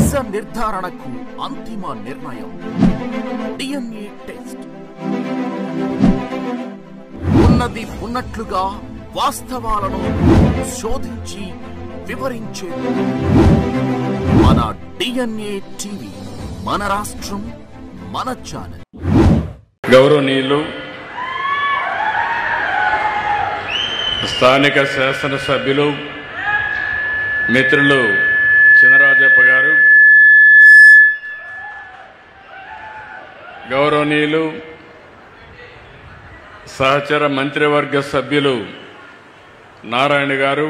నిజ నిర్ధారణకు అంతిమ నిర్ణయం DNA టెస్ట్. ఉన్నది ఉన్నట్లుగా వాస్తవాలను శోధించి వివరించే మన DNA టీవీ, మన రాష్ట్రం, మన ఛానల్. గౌరవనీయులు స్థానిక శాసనసభ్యులు మిత్రులు చినరాజప్ప గారు, గౌరవనీయులు సహచర మంత్రివర్గ సభ్యులు నారాయణ గారు,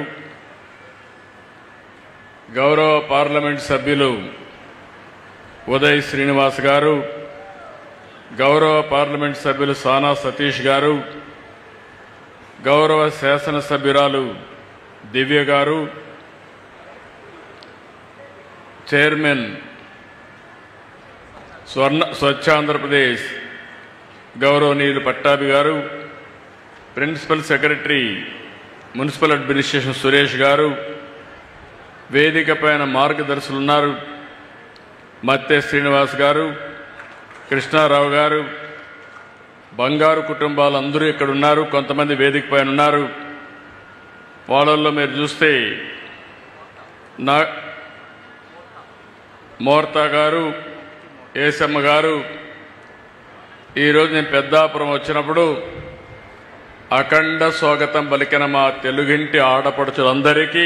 గౌరవ పార్లమెంట్ సభ్యులు ఉదయ్ శ్రీనివాస్ గారు, గౌరవ పార్లమెంట్ సభ్యులు సానా సతీష్ గారు, గౌరవ శాసనసభ్యురాలు దివ్య గారు, చైర్మన్ స్వచ్ఛ ఆంధ్రప్రదేశ్ గౌరవనీయులు పట్టాభి గారు, principal secretary municipal administration Suresh గారు, వేదిక పైన మార్గదర్శులు ఉన్నారు మత్తె శ్రీనివాస్ గారు, కృష్ణారావు గారు, బంగారు కుటుంబాలు అందరూ ఇక్కడ ఉన్నారు. కొంతమంది వేదిక పైన ఉన్నారు. వాళ్ళల్లో మీరు చూస్తే మోర్తా గారు, ఏసమ్మ గారు, ఈరోజు నేను పెద్దాపురం వచ్చినప్పుడు అఖండ స్వాగతం పలికిన మా తెలుగింటి ఆడపడుచులందరికీ,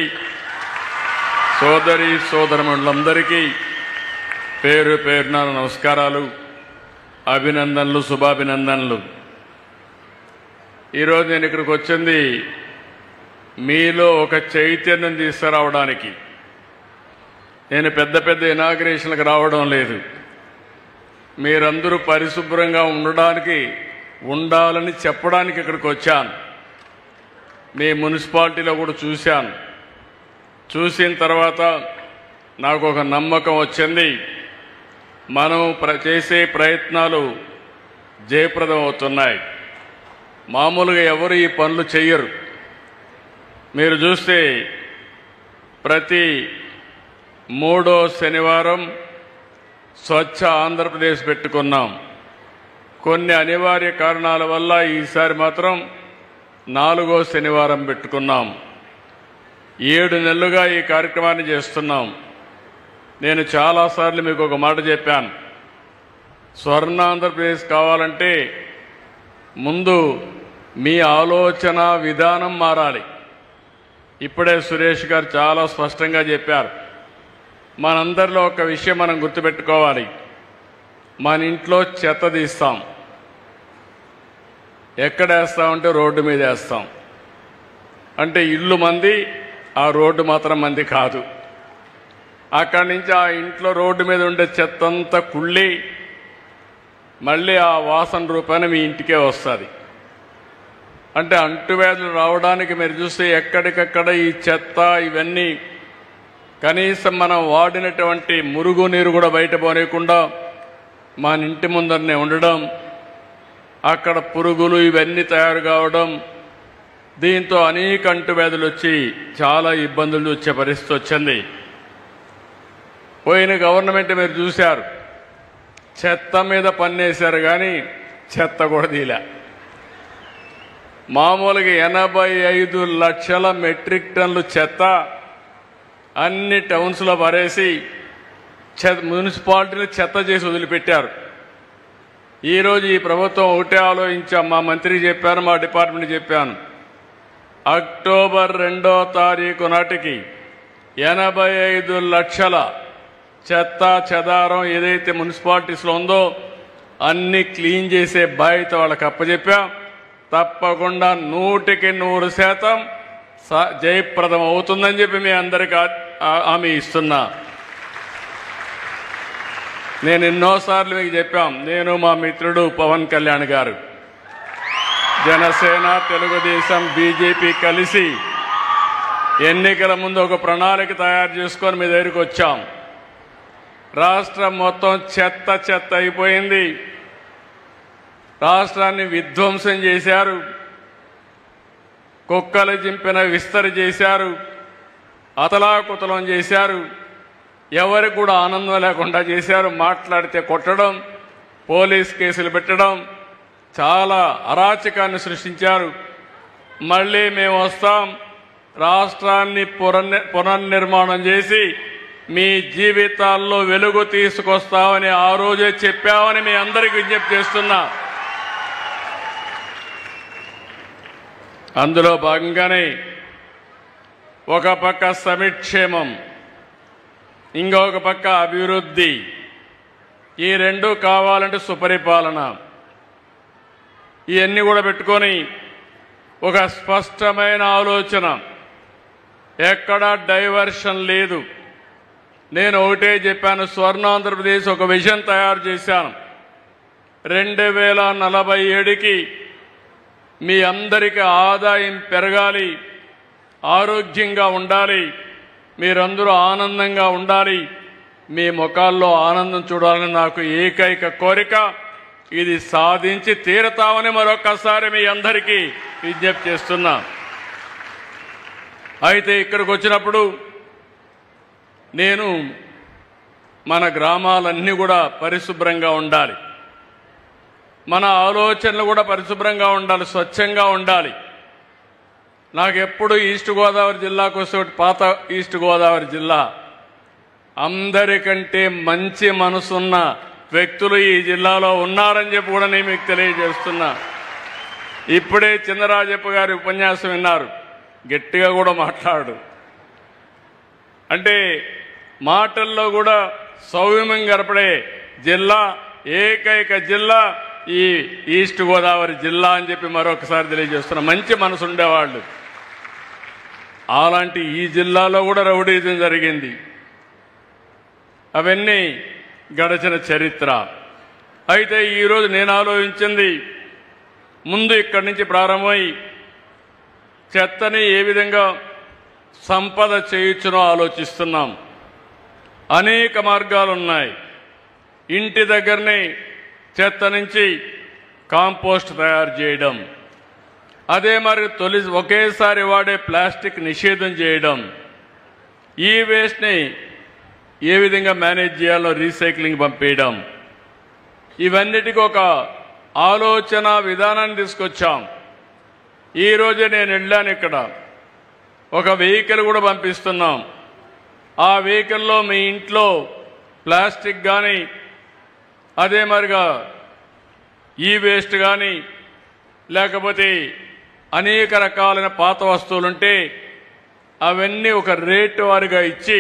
సోదరి సోదరమణులందరికీ పేరు పేరున నమస్కారాలు, అభినందనలు, శుభాభినందనలు. ఈరోజు నేను ఇక్కడికి వచ్చింది మీలో ఒక చైతన్యం తీసుకురావడానికి. నేను పెద్ద పెద్ద ఇనాగ్రేషన్లకు రావడం లేదు. మీరందరూ పరిశుభ్రంగా ఉండాలని చెప్పడానికి ఇక్కడికి వచ్చాను. మీ మున్సిపాలిటీలో కూడా చూశాను. చూసిన తర్వాత నాకు ఒక నమ్మకం వచ్చింది, మనం చేసే ప్రయత్నాలు జయప్రదం అవుతున్నాయి. మామూలుగా ఎవరు ఈ పనులు చెయ్యరు. మీరు చూస్తే ప్రతి 3వ శనివారం స్వచ్ఛ ఆంధ్రప్రదేశ్ పెట్టుకున్నాం. కొన్ని అనివార్య కారణాల వల్ల ఈసారి మాత్రం 4వ శనివారం పెట్టుకున్నాం. 7 నెలలుగా ఈ కార్యక్రమాన్ని చేస్తున్నాం. నేను చాలాసార్లు మీకు ఒక మాట చెప్పాను, స్వర్ణ ఆంధ్రప్రదేశ్ కావాలంటే ముందు మీ ఆలోచన విధానం మారాలి. ఇప్పుడే సురేష్ గారు చాలా స్పష్టంగా చెప్పారు. మనందరిలో ఒక విషయం మనం గుర్తుపెట్టుకోవాలి, మన ఇంట్లో చెత్త తీస్తాం, ఎక్కడ వేస్తామంటే రోడ్డు మీద వేస్తాం. అంటే ఇల్లు మంది, ఆ రోడ్డు మాత్రం మంది కాదు. అక్కడి నుంచి ఆ ఇంట్లో రోడ్డు మీద ఉండే చెత్త అంతా కుళ్ళి మళ్ళీ ఆ వాసన రూపాన మీ ఇంటికే వస్తుంది. అంటే అంటువ్యాధులు రావడానికి మీరు చూస్తే ఎక్కడికక్కడ ఈ చెత్త ఇవన్నీ కనీసం మనం వాడినటువంటి మురుగునీరు కూడా బయట పోనీయకుండా మన ఇంటి ముందరనే ఉండడం, అక్కడ పురుగులు ఇవన్నీ తయారు కావడం, దీంతో అనేక అంటువ్యాధులు వచ్చి చాలా ఇబ్బందులు వచ్చే పరిస్థితి వచ్చింది. పోయిన గవర్నమెంట్ మీరు చూశారు, చెత్త మీద పన్నేశారు కానీ చెత్త కూడా తీలే. మామూలుగా 85 లక్షల మెట్రిక్ టన్నులు చెత్త అన్ని టౌన్స్లో పరేసి మున్సిపాలిటీలు చెత్త చేసి వదిలిపెట్టారు. ఈరోజు ఈ ప్రభుత్వం ఒకటే ఆలోచించాం, మా మంత్రికి చెప్పాను, మా డిపార్ట్మెంట్ చెప్పాను, అక్టోబర్ 2వ తారీఖు నాటికి 85 లక్షల చెత్త చెదారం ఏదైతే మున్సిపాలిటీస్లో ఉందో అన్ని క్లీన్ చేసే బాధ్యత వాళ్ళకి అప్పచెప్పాం. తప్పకుండా 100% జయప్రదం అవుతుందని చెప్పి మీ అందరికీ హామీ ఇస్తున్నా. నేను ఎన్నోసార్లు మీకు చెప్పాం, నేను మా మిత్రుడు పవన్ కళ్యాణ్ గారు, జనసేన, తెలుగుదేశం, బీజేపీ కలిసి ఎన్నికల ముందు ఒక ప్రణాళిక తయారు చేసుకొని మీ దగ్గరికి వచ్చాం. రాష్ట్రం మొత్తం చెత్త చెత్త అయిపోయింది. రాష్ట్రాన్ని విధ్వంసం చేశారు. కుక్కలు చింపిన విస్తరి చేశారు, అతలాకుతలం చేశారు. ఎవరికి కూడా ఆనందం లేకుండా చేశారు. మాట్లాడితే కొట్టడం, పోలీస్ కేసులు పెట్టడం, చాలా అరాచకాన్ని సృష్టించారు. మళ్ళీ మేము వస్తాం, రాష్ట్రాన్ని పునర్నిర్మాణం చేసి మీ జీవితాల్లో వెలుగు తీసుకొస్తామని ఆ రోజే చెప్పామని మీ అందరికీ విజ్ఞప్తి చేస్తున్నా. అందులో భాగంగానే ఒక పక్క సంక్షేమం, ఇంకొక పక్క అభివృద్ధి, ఈ రెండు కావాలంటే సుపరిపాలన, ఇవన్నీ కూడా పెట్టుకొని ఒక స్పష్టమైన ఆలోచన, ఎక్కడా డైవర్షన్ లేదు. నేను ఒకటే చెప్పాను, స్వర్ణాంధ్రప్రదేశ్ ఒక విజన్ తయారు చేశాను. 2047కి మీ అందరికీ ఆదాయం పెరగాలి, ఆరోగ్యంగా ఉండాలి, మీరందరూ ఆనందంగా ఉండాలి, మీ ముఖాల్లో ఆనందం చూడాలని నాకు ఏకైక కోరిక. ఇది సాధించి తీరతామని మరొకసారి మీ అందరికీ విజ్ఞప్తి చేస్తున్నా. అయితే ఇక్కడికి వచ్చినప్పుడు నేను మన గ్రామాలన్నీ కూడా పరిశుభ్రంగా ఉండాలి, మన ఆలోచనలు కూడా పరిశుభ్రంగా ఉండాలి, స్వచ్ఛంగా ఉండాలి. నాకెప్పుడు ఈస్ట్ గోదావరి జిల్లాకు వస్తే పాత ఈస్ట్ గోదావరి జిల్లా, అందరికంటే మంచి మనసున్న వ్యక్తులు ఈ జిల్లాలో ఉన్నారని చెప్పి కూడా నేను మీకు తెలియజేస్తున్నా. ఇప్పుడే చిన్నరాజప్ప గారి ఉపన్యాసం విన్నారు, గట్టిగా కూడా మాట్లాడు అంటే మాటల్లో కూడా సౌమ్యం గడపడే జిల్లా, ఏకైక జిల్లా ఈ ఈస్ట్ గోదావరి జిల్లా అని చెప్పి మరొకసారి తెలియజేస్తున్నా. మంచి మనసు ఉండేవాళ్ళు. అలాంటి ఈ జిల్లాలో కూడా రౌడీజం జరిగింది. అవన్నీ గడచిన చరిత్ర. అయితే ఈరోజు నేను ఆలోచించింది, ముందు ఇక్కడి నుంచి ప్రారంభమై చెత్తని ఏ విధంగా సంపద చేయొచ్చునో ఆలోచిస్తున్నాం. అనేక మార్గాలు ఉన్నాయి. ఇంటి దగ్గరనే చెత్త నుంచి కాంపోస్ట్ తయారు చేయడం, అదే మరి ఒకేసారి వాడే ప్లాస్టిక్ నిషేధం చేయడం, ఈ వేస్ట్ని ఏ విధంగా మేనేజ్ చేయాలో రీసైక్లింగ్ పంపేయడం, ఇవన్నిటికీ ఒక ఆలోచన విధానాన్ని తీసుకొచ్చాం. ఈరోజే నేను వెళ్ళాను, ఇక్కడ ఒక వెహికల్ కూడా పంపిస్తున్నాం. ఆ వెహికల్లో మీ ఇంట్లో ప్లాస్టిక్ కానీ, అదే మరిగా ఈ వేస్ట్ కానీ, లేకపోతే అనేక రకాలైన పాత వస్తువులుంటే అవన్నీ ఒక రేటు వారిగా ఇచ్చి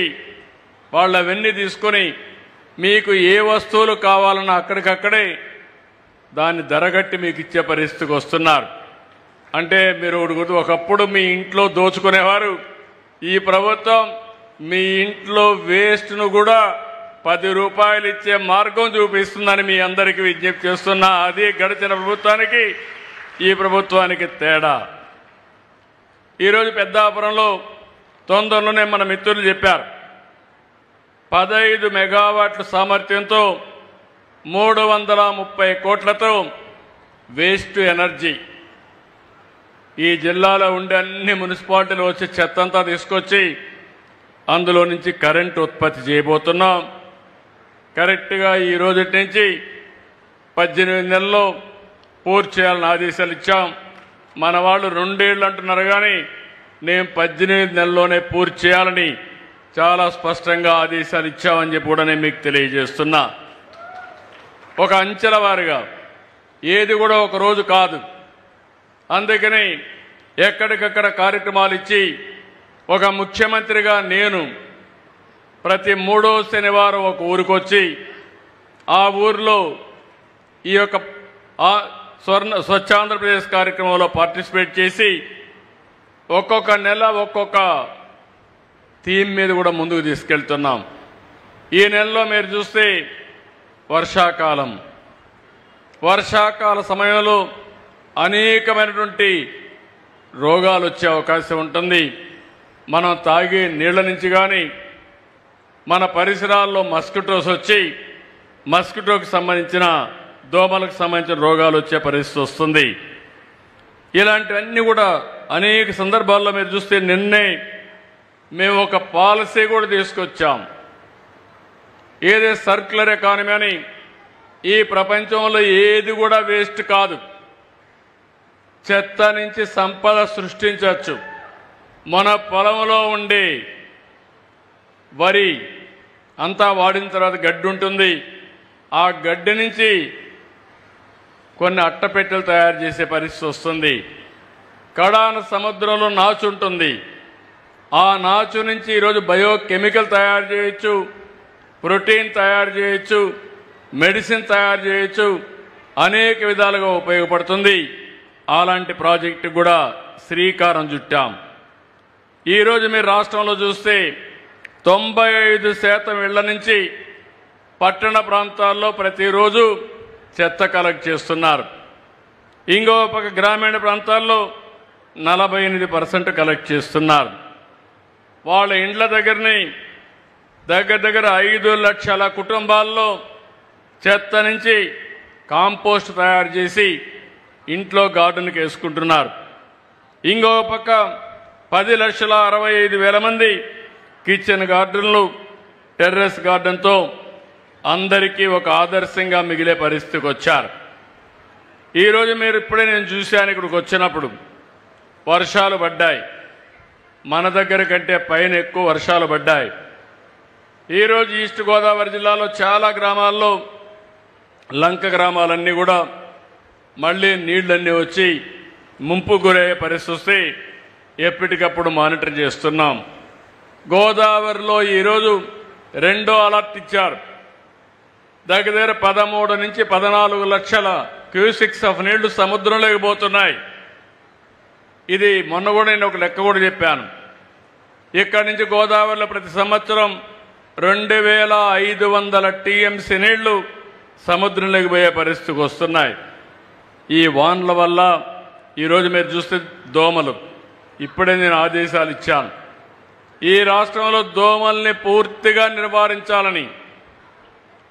వాళ్ళు అవన్నీ తీసుకొని మీకు ఏ వస్తువులు కావాలన్నా అక్కడికక్కడే దాన్ని ధరగట్టి మీకు ఇచ్చే పరిస్థితికి వస్తున్నారు. అంటే మీరు ఒకప్పుడు మీ ఇంట్లో దోచుకునేవారు, ఈ ప్రభుత్వం మీ ఇంట్లో వేస్ట్ను కూడా 10 రూపాయలు ఇచ్చే మార్గం చూపిస్తుందని మీ అందరికీ విజ్ఞప్తి చేస్తున్నా. అది గడిచిన ప్రభుత్వానికి ఈ ప్రభుత్వానికి తేడా. ఈరోజు పెద్దాపురంలో తొందరలోనే మన మిత్రులు చెప్పారు, 15 మెగావాట్ల సామర్థ్యంతో 330 కోట్లతో వేస్ట్ ఎనర్జీ ఈ జిల్లాలో ఉండే అన్ని మున్సిపాలిటీలు వచ్చి చెత్తంతా తీసుకొచ్చి అందులో నుంచి కరెంటు ఉత్పత్తి చేయబోతున్నాం. కరెక్ట్గా ఈ రోజు నుంచి 18 నెలల్లో పూర్తి చేయాలని ఆదేశాలు ఇచ్చాం. మన వాళ్ళు 2 ఏళ్ళు అంటున్నారు, కానీ నేను 18 నెలల్లోనే పూర్తి చేయాలని చాలా స్పష్టంగా ఆదేశాలు ఇచ్చామని చెప్పి కూడా నేను మీకు తెలియజేస్తున్నా. ఒక అంచెల వారిగా, ఏది కూడా ఒక రోజు కాదు. అందుకని ఎక్కడికక్కడ కార్యక్రమాలు ఇచ్చి, ఒక ముఖ్యమంత్రిగా నేను ప్రతి 3వ శనివారం ఒక ఊరికొచ్చి ఆ ఊరిలో ఈ యొక్క స్వచ్ఛ ఆంధ్రప్రదేశ్ కార్యక్రమంలో పార్టిసిపేట్ చేసి ఒక్కొక్క నెల ఒక్కొక్క థీమ్ మీద కూడా ముందుకు తీసుకెళ్తున్నాం. ఈ నెలలో మీరు చూస్తే వర్షాకాల సమయంలో అనేకమైనటువంటి రోగాలు వచ్చే అవకాశం ఉంటుంది. మనం తాగే నీళ్ల నుంచి కానీ, మన పరిసరాల్లో మస్కిటోస్ వచ్చి మస్కిటోకి సంబంధించిన, దోమలకు సంబంధించిన రోగాలు వచ్చే పరిస్థితి వస్తుంది. ఇలాంటివన్నీ కూడా అనేక సందర్భాల్లో మీరు చూస్తే నిన్నే మేము ఒక పాలసీ కూడా తీసుకొచ్చాం. ఏదే సర్క్యులర్ ఎకానమీ అని ఈ ప్రపంచంలో ఏది కూడా వేస్ట్ కాదు. చెత్త నుంచి సంపద సృష్టించవచ్చు. మన పొలంలో ఉండే వరి అంతా వాడిన తర్వాత గడ్డి ఉంటుంది. ఆ గడ్డి నుంచి కొన్ని అట్టపెట్టెలు తయారు చేసే పరిస్థితి వస్తుంది. కడాన సముద్రంలో నాచు ఉంటుంది. ఆ నాచు నుంచి ఈరోజు బయోకెమికల్ తయారు చేయొచ్చు, ప్రోటీన్ తయారు చేయొచ్చు, మెడిసిన్ తయారు చేయొచ్చు, అనేక విధాలుగా ఉపయోగపడుతుంది. అలాంటి ప్రాజెక్టు కూడా శ్రీకారం చుట్టాం. ఈరోజు మీరు రాష్ట్రంలో చూస్తే 95% ఇళ్ల నుంచి పట్టణ ప్రాంతాల్లో ప్రతిరోజు చెత్త కలెక్ట్ చేస్తున్నారు. ఇంకో పక్క గ్రామీణ ప్రాంతాల్లో 48% కలెక్ట్ చేస్తున్నారు. వాళ్ళ ఇండ్ల దగ్గరని దగ్గర 5 లక్షల కుటుంబాల్లో చెత్త నుంచి కాంపోస్ట్ తయారు చేసి ఇంట్లో గార్డెన్కి వేసుకుంటున్నారు. ఇంకో పక్క 10,65,000 మంది కిచెన్ గార్డెన్లు, టెర్రస్ గార్డెన్తో అందరికీ ఒక ఆదర్శంగా మిగిలే పరిస్థితికి వచ్చారు. ఈరోజు మీరు ఇప్పుడే నేను చూశాను, ఇక్కడికి వచ్చినప్పుడు వర్షాలు పడ్డాయి. మన దగ్గర కంటే పైన ఎక్కువ వర్షాలు పడ్డాయి. ఈరోజు ఈస్ట్ గోదావరి జిల్లాలో చాలా గ్రామాల్లో లంక గ్రామాలన్నీ కూడా మళ్ళీ నీళ్లన్నీ వచ్చి ముంపు గురయ్యే పరిస్థితి వస్తే ఎప్పటికప్పుడు మానిటర్ చేస్తున్నాం. గోదావరిలో ఈరోజు 2వ అలర్ట్ ఇచ్చారు. దగ్గర 13 నుంచి 14 లక్షల క్యూసిక్స్ ఆఫ్ నీళ్లు సముద్రంలోకి పోతున్నాయి. ఇది మొన్న కూడా నేను ఒక లెక్క కూడా చెప్పాను. ఇక్కడి నుంచి గోదావరిలో ప్రతి సంవత్సరం 2,500 టీఎంసీ నీళ్లు సముద్రంలోకి పోయే పరిస్థితికి వస్తున్నాయి. ఈ వానల వల్ల ఈరోజు మీరు చూస్తే దోమలు, ఇప్పుడే నేను ఆదేశాలు ఇచ్చాను. ఈ రాష్ట్రంలో దోమల్ని పూర్తిగా నివారించాలని.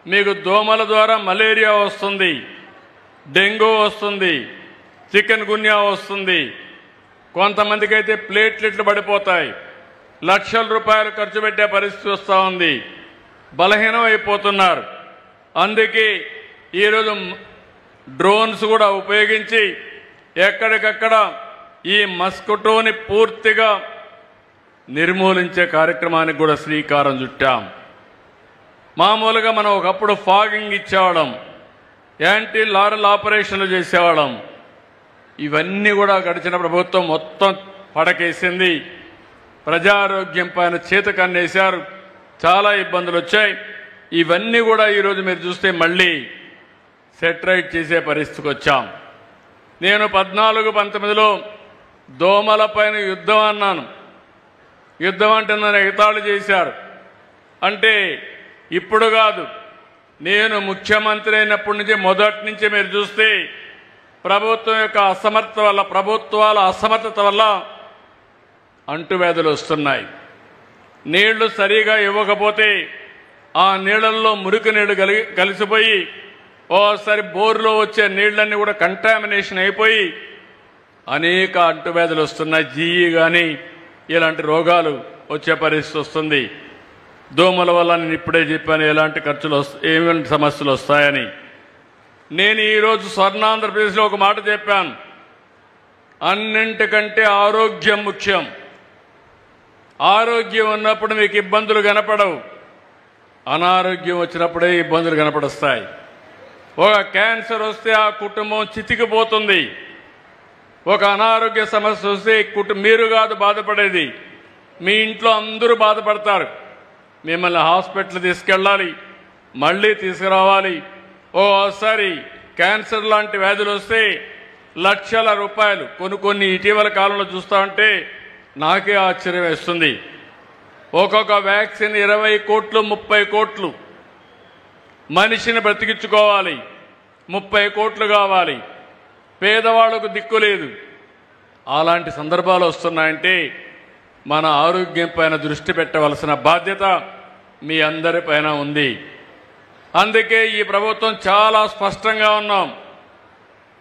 మీకు దోమల ద్వారా మలేరియా వస్తుంది, డెంగ్యూ వస్తుంది, చికెన్ గున్యా వస్తుంది, కొంతమందికి అయితే ప్లేట్లెట్లు పడిపోతాయి, లక్షల రూపాయలు ఖర్చు పెట్టే పరిస్థితి వస్తూ ఉంది, బలహీనం అయిపోతున్నారు. అందుకే ఈరోజు డ్రోన్స్ కూడా ఉపయోగించి ఎక్కడికక్కడ ఈ మస్కిటోని పూర్తిగా నిర్మూలించే కార్యక్రమానికి కూడా శ్రీకారం చుట్టాం. మామూలుగా మనం ఒకప్పుడు ఫాగింగ్ ఇచ్చేవాళ్ళం, యాంటీ లారల్ ఆపరేషన్లు చేసేవాళ్ళం. ఇవన్నీ కూడా గడిచిన ప్రభుత్వం మొత్తం పడకేసింది. ప్రజారోగ్యం పైన చేతకన్నేశారు, చాలా ఇబ్బందులు వచ్చాయి. ఇవన్నీ కూడా ఈరోజు మీరు చూస్తే మళ్ళీ సెటరైట్ చేసే పరిస్థితికి వచ్చాం. నేను 14-19లో దోమల పైన యుద్ధం అన్నాను. యుద్ధం అంటే నన్ను ఎగతాళి చేశారు. అంటే ఇప్పుడు కాదు, నేను ముఖ్యమంత్రి అయినప్పటి నుంచి మొదటి నుంచి మీరు చూస్తే ప్రభుత్వం యొక్క అసమర్థత వల్ల, ప్రభుత్వాల అసమర్థత వల్ల అంటువ్యాధులు వస్తున్నాయి. నీళ్లు సరిగా ఇవ్వకపోతే ఆ నీళ్లలో మురికి నీళ్లు కలిసిపోయి ఓసారి బోర్లో వచ్చే నీళ్లన్నీ కూడా కంటామినేషన్ అయిపోయి అనేక అంటువ్యాధులు వస్తున్నాయి. జీఈ కానీ ఇలాంటి రోగాలు వచ్చే పరిస్థితి వస్తుంది. దోమల వల్ల నేను ఇప్పుడే చెప్పాను ఎలాంటి ఖర్చులు ఏమైనా సమస్యలు వస్తాయని. నేను ఈరోజు స్వర్ణాంధ్రప్రదేశ్లో ఒక మాట చెప్పాను, అన్నింటికంటే ఆరోగ్యం ముఖ్యం. ఆరోగ్యం ఉన్నప్పుడు మీకు ఇబ్బందులు కనపడవు, అనారోగ్యం వచ్చినప్పుడే ఇబ్బందులు కనపడొస్తాయి. ఒక క్యాన్సర్ వస్తే ఆ కుటుంబం చితికిపోతుంది. ఒక అనారోగ్య సమస్య వస్తే మీరు కాదు బాధపడేది, మీ ఇంట్లో అందరూ బాధపడతారు. మిమ్మల్ని హాస్పిటల్ తీసుకెళ్ళాలి, మళ్ళీ తీసుకురావాలి. ఓసారి క్యాన్సర్ లాంటి వ్యాధులు వస్తే లక్షల రూపాయలు కొన్ని ఇటీవల కాలంలో చూస్తా ఉంటే నాకే ఆశ్చర్యం వేస్తుంది. ఒక్కొక్క వ్యాక్సిన్ 20 కోట్లు 30 కోట్లు. మనిషిని బ్రతికించుకోవాలి, 30 కోట్లు కావాలి. పేదవాళ్లకు దిక్కు లేదు. అలాంటి సందర్భాలు వస్తున్నాయంటే మన ఆరోగ్యం పైన దృష్టి పెట్టవలసిన బాధ్యత మీ అందరిపైన ఉంది. అందుకే ఈ ప్రభుత్వం చాలా స్పష్టంగా ఉన్నాం.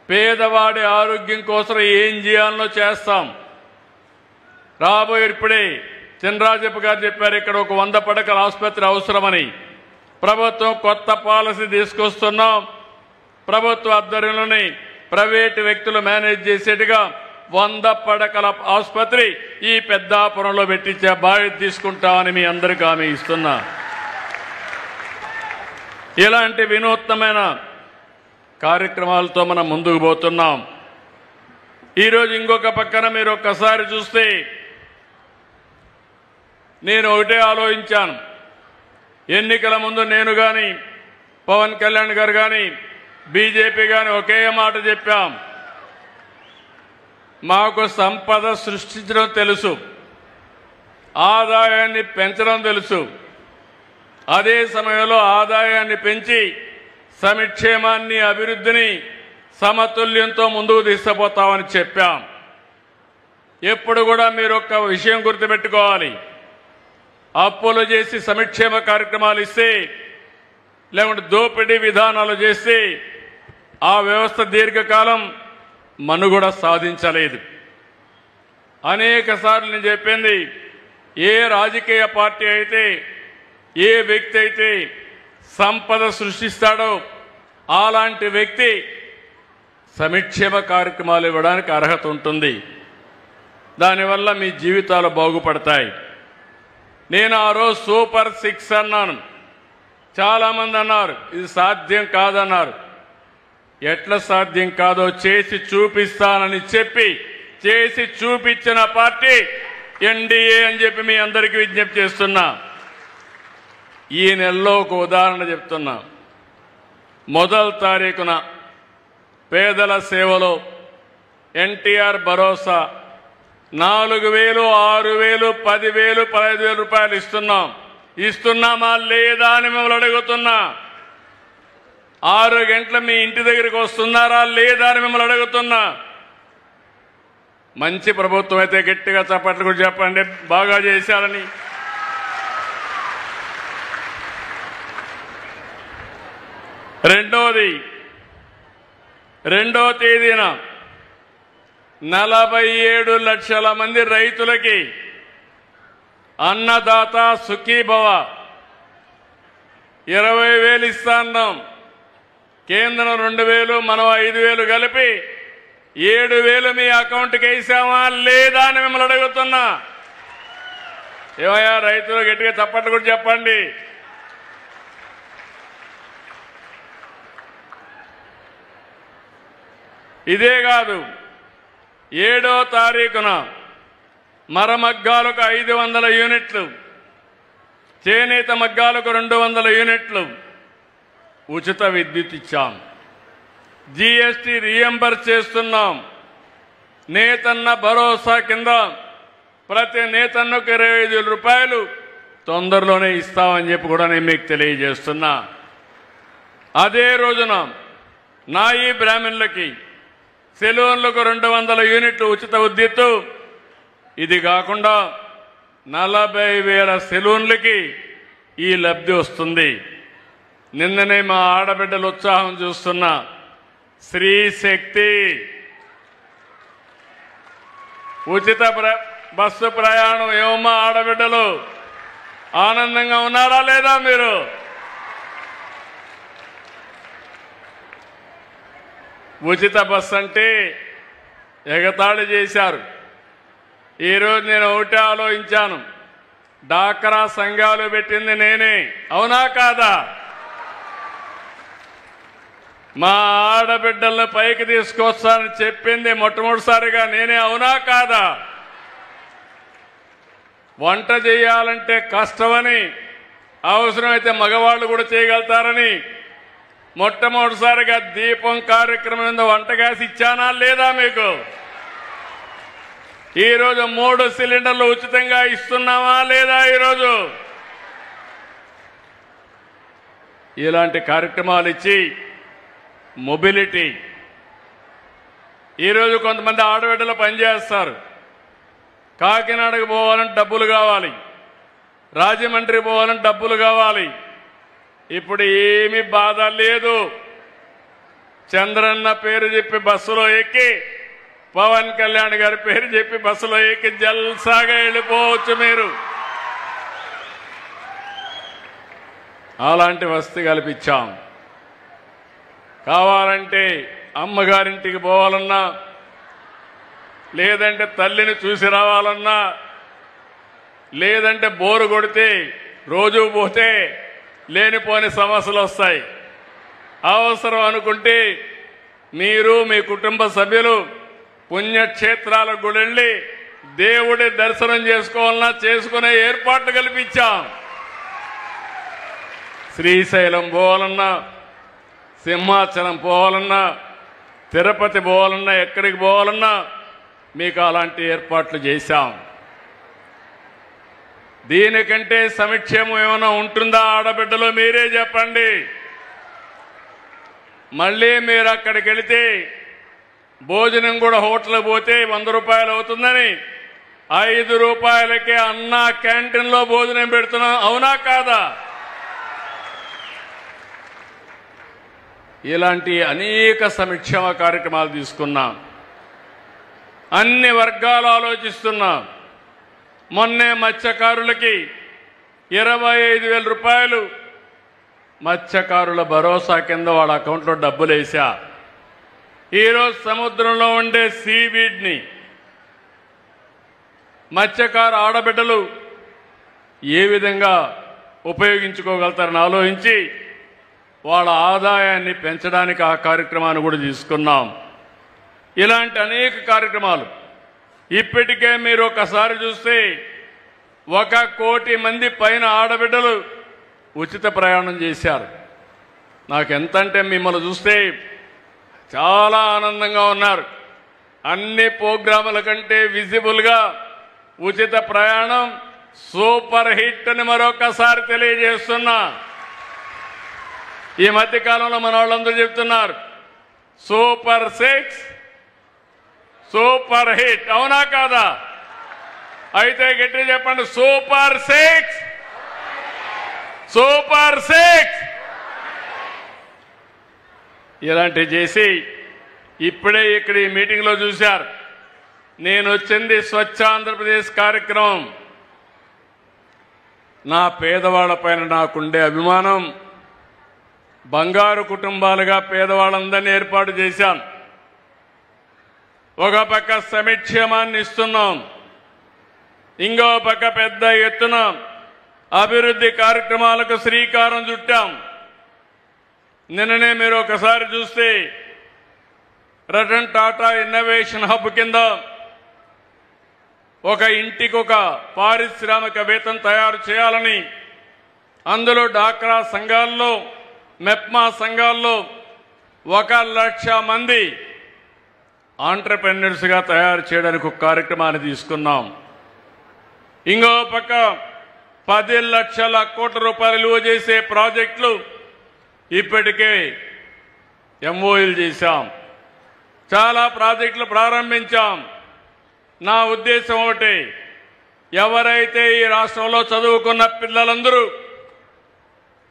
పేదవాడి ఆరోగ్యం కోసం ఏం చేయాలనో చేస్తాం. రాబోయే ఇప్పుడే చినరాజప్ప గారు చెప్పారు, ఇక్కడ ఒక 100 పడకల ఆసుపత్రి అవసరమని. ప్రభుత్వం కొత్త పాలసీ తీసుకొస్తున్నాం. ప్రభుత్వ ఆధ్వర్యంలోని ప్రైవేటు వ్యక్తులు మేనేజ్ చేసేట్టుగా 100 పడకల ఆసుపత్రి ఈ పెద్దాపురంలో పెట్టించే బాధ్యత తీసుకుంటామని మీ అందరికీ హామీ ఇస్తున్నా. ఇలాంటి వినూత్నమైన కార్యక్రమాలతో మనం ముందుకు పోతున్నాం. ఈరోజు ఇంకొక పక్కన మీరు ఒక్కసారి చూస్తే నేను ఒకటే ఆలోచించాను. ఎన్నికల ముందు నేను కానీ పవన్ కళ్యాణ్ గారు కానీ బీజేపీ కానీ ఒకే మాట చెప్పాం. మాకు సంపద సృష్టించడం తెలుసు, ఆదాయాన్ని పెంచడం తెలుసు. అదే సమయంలో ఆదాయాన్ని పెంచి సంక్షేమాన్ని అభివృద్ధిని సమతుల్యంతో ముందుకు తీసుకుపోతామని చెప్పాం. ఎప్పుడు కూడా మీరు ఒక్క విషయం గుర్తుపెట్టుకోవాలి. అప్పులు చేసి సంక్షేమ కార్యక్రమాలు ఇస్తే లేకుంటే దోపిడీ విధానాలు చేస్తే ఆ వ్యవస్థ దీర్ఘకాలం మనుగడ సాధించలేదు. అనేక సార్లు నేను చెప్పింది, ఏ రాజకీయ పార్టీ అయితే ఏ వ్యక్తి అయితే సంపద సృష్టిస్తాడో అలాంటి వ్యక్తి సంక్షేమ కార్యక్రమాలు ఇవ్వడానికి అర్హత ఉంటుంది. దానివల్ల మీ జీవితాలు బాగుపడతాయి. నేను ఆ రోజు సూపర్ 6 అన్నాను. చాలామంది అన్నారు ఇది సాధ్యం కాదన్నారు. ఎట్లా సాధ్యం కాదో చేసి చూపిస్తానని చెప్పి చేసి చూపించిన పార్టీ ఎన్డీఏ అని చెప్పి మీ అందరికీ విజ్ఞప్తి చేస్తున్నా. ఈ నెలలో ఒక ఉదాహరణ చెప్తున్నా. మొదటి తారీఖున పేదల సేవలో ఎన్టీఆర్ భరోసా 4,000, 6,000, 10,000, 15,000 రూపాయలు ఇస్తున్నామా లేదా అని మిమ్మల్ని అడుగుతున్నా. 6 గంటల మీ ఇంటి దగ్గరికి వస్తున్నారా లేదా అని మిమ్మల్ని అడుగుతున్నా. మంచి ప్రభుత్వం అయితే గట్టిగా చప్పట్లు కూడా చెప్పండి, బాగా చేశారని. రెండవ తేదీన 47 లక్షల మంది రైతులకి అన్నదాత సుఖీభవ 20,000 ఇస్తాన్నాం. కేంద్రం 2,000, మనం 5,000 కలిపి 7,000 మీ అకౌంట్కి వేసామా లేదా అని మిమ్మల్ని అడుగుతున్నా. ఏమయ్యా రైతులు గట్టిగా చప్పట్లు కూడా చెప్పండి. ఇదే కాదు, 7వ తారీఖున మరమగ్గాలకు 500 యూనిట్లు, చేనేత మగ్గాలకు 200 యూనిట్లు ఉచిత విద్యుత్ ఇచ్చాం. జీఎస్టీ రీఎంబర్స్ చేస్తున్నాం. నేతన్న భరోసా కింద ప్రతి నేతన్నకు 25,000 రూపాయలు తొందరలోనే ఇస్తామని చెప్పి కూడా నేను మీకు తెలియజేస్తున్నా. అదే రోజున నాయి బ్రాహ్మణులకి సెలూన్లకు 200 యూనిట్లు ఉచిత విద్యుత్తు. ఇది కాకుండా 40,000 సెలూన్లకి ఈ లబ్ధి వస్తుంది. నిన్ననే మా ఆడబిడ్డల ఉత్సాహం చూస్తున్నా. స్త్రీ శక్తి ఉచిత బస్సు ప్రయాణం. ఏమమ్మా ఆడబిడ్డలు ఆనందంగా ఉన్నారా లేదా? మీరు ఉచిత బస్సు అంటే ఎగతాళి చేశారు. ఈరోజు నేను ఒకటే ఆలోచించాను. డాక్రా సంఘాలు పెట్టింది నేనే, అవునా కాదా? మా ఆడబిడ్డలను పైకి తీసుకొస్తానని చెప్పింది మొట్టమొదటిసారిగా నేనే, అవునా కాదా? వంట చేయాలంటే కష్టమని, అవసరమైతే మగవాళ్ళు కూడా చేయగలుగుతారని మొట్టమొదటిసారిగా దీపం కార్యక్రమం మీద వంట గ్యాస్ ఇచ్చానా లేదా మీకు? ఈరోజు 3 సిలిండర్లు ఉచితంగా ఇస్తున్నామా లేదా? ఈరోజు ఇలాంటి కార్యక్రమాలు ఇచ్చి మొబిలిటీ. ఈరోజు కొంతమంది ఆడబిడ్డలు పనిచేస్తారు. కాకినాడకు పోవాలంటే డబ్బులు కావాలి, రాజమండ్రి పోవాలంటే డబ్బులు కావాలి. ఇప్పుడు ఏమీ బాధ లేదు. చంద్రన్న పేరు చెప్పి బస్సులో ఎక్కి, పవన్ కళ్యాణ్ గారి పేరు చెప్పి బస్సులో ఎక్కి జల్సాగా వెళ్ళిపోవచ్చు మీరు. అలాంటి వసతి కల్పించాం. కావాలంటే అమ్మగారింటికి పోవాలన్నా, లేదంటే తల్లిని చూసి రావాలన్నా, లేదంటే బోరు కొడితే రోజు పోతే లేనిపోని సమస్యలు వస్తాయి. అవసరం అనుకుంటే మీరు మీ కుటుంబ సభ్యులు పుణ్యక్షేత్రాలకు కూడా వెళ్ళి దేవుడి దర్శనం చేసుకోవాలన్నా చేసుకునే ఏర్పాట్లు కల్పించాం. శ్రీశైలం పోవాలన్నా, సింహాచలం పోవాలన్నా, తిరుపతి పోవాలన్నా, ఎక్కడికి పోవాలన్నా మీకు అలాంటి ఏర్పాట్లు చేశాం. దీనికంటే సంక్షేమం ఏమైనా ఉంటుందా ఆడబిడ్డలో? మీరే చెప్పండి. మళ్ళీ మీరు అక్కడికి వెళితే భోజనం కూడా హోటల్కి పోతే 100 రూపాయలు అవుతుందని 5 రూపాయలకే అన్నా క్యాంటీన్లో భోజనం పెడుతున్నాం. అవునా కాదా? ఇలాంటి అనేక సంక్షేమ కార్యక్రమాలు తీసుకున్నాం. అన్ని వర్గాలు ఆలోచిస్తున్నాం. మొన్నే మత్స్యకారులకి 25,000 రూపాయలు మత్స్యకారుల భరోసా కింద వాళ్ళ అకౌంట్లో డబ్బులు వేసా. ఈరోజు సముద్రంలో ఉండే సీవీడ్ని మత్స్యకారు ఆడబిడ్డలు ఏ విధంగా ఉపయోగించుకోగలుగుతారని ఆలోచించి వాళ్ళ ఆదాయాన్ని పెంచడానికి ఆ కార్యక్రమాన్ని కూడా తీసుకున్నాం. ఇలాంటి అనేక కార్యక్రమాలు ఇప్పటికే మీరు ఒకసారి చూస్తే 1 కోటి మంది పైన ఆడబిడ్డలు ఉచిత ప్రయాణం చేశారు. నాకెంతంటే మిమ్మల్ని చూస్తే చాలా ఆనందంగా ఉన్నారు. అన్ని ప్రోగ్రాముల కంటే విజిబుల్గా ఉచిత ప్రయాణం సూపర్ హిట్ అని మరొకసారి తెలియజేస్తున్నా. ఈ మధ్య కాలంలో మన వాళ్ళందరూ చెప్తున్నారు సూపర్ 6 సూపర్ హిట్. అవునా కాదా? అయితే గట్టి చెప్పండి, సూపర్ 6 సూపర్ 6. ఇలాంటివి చేసి ఇప్పుడే ఇక్కడ ఈ మీటింగ్లో చూశారు. నేను వచ్చింది స్వచ్ఛ ఆంధ్రప్రదేశ్ కార్యక్రమం. నా పేదవాళ్ల పైన నాకుండే అభిమానం, బంగారు కుటుంబాలుగా పేదవాళ్ళందరినీ ఏర్పాటు చేశాను. ఒక పక్క సంక్షేమాన్ని ఇస్తున్నాం, ఇంకో పక్క పెద్ద ఎత్తున అభివృద్ధి కార్యక్రమాలకు శ్రీకారం చుట్టాం. నిన్ననే మీరు ఒకసారి చూస్తే రతన్ టాటా ఇన్నోవేషన్ హబ్ కింద ఒక ఇంటికి ఒక పారిశ్రామికవేత్తం తయారు చేయాలని అందులో డాక్రా సంఘాల్లో, మెప్మా సంఘాల్లో 1,00,000 మంది ఆంటర్‌ప్రెన్యూర్స్గా తయారు చేయడానికి ఒక కార్యక్రమాన్ని తీసుకున్నాం. ఇంకో పక్క 10 లక్షల కోట్ల రూపాయలు విలువ చేసే ప్రాజెక్టులు ఇప్పటికే ఎంఓయూలు చేశాం. చాలా ప్రాజెక్టులు ప్రారంభించాం. నా ఉద్దేశం ఒకటి, ఎవరైతే ఈ రాష్ట్రంలో చదువుకున్న పిల్లలందరూ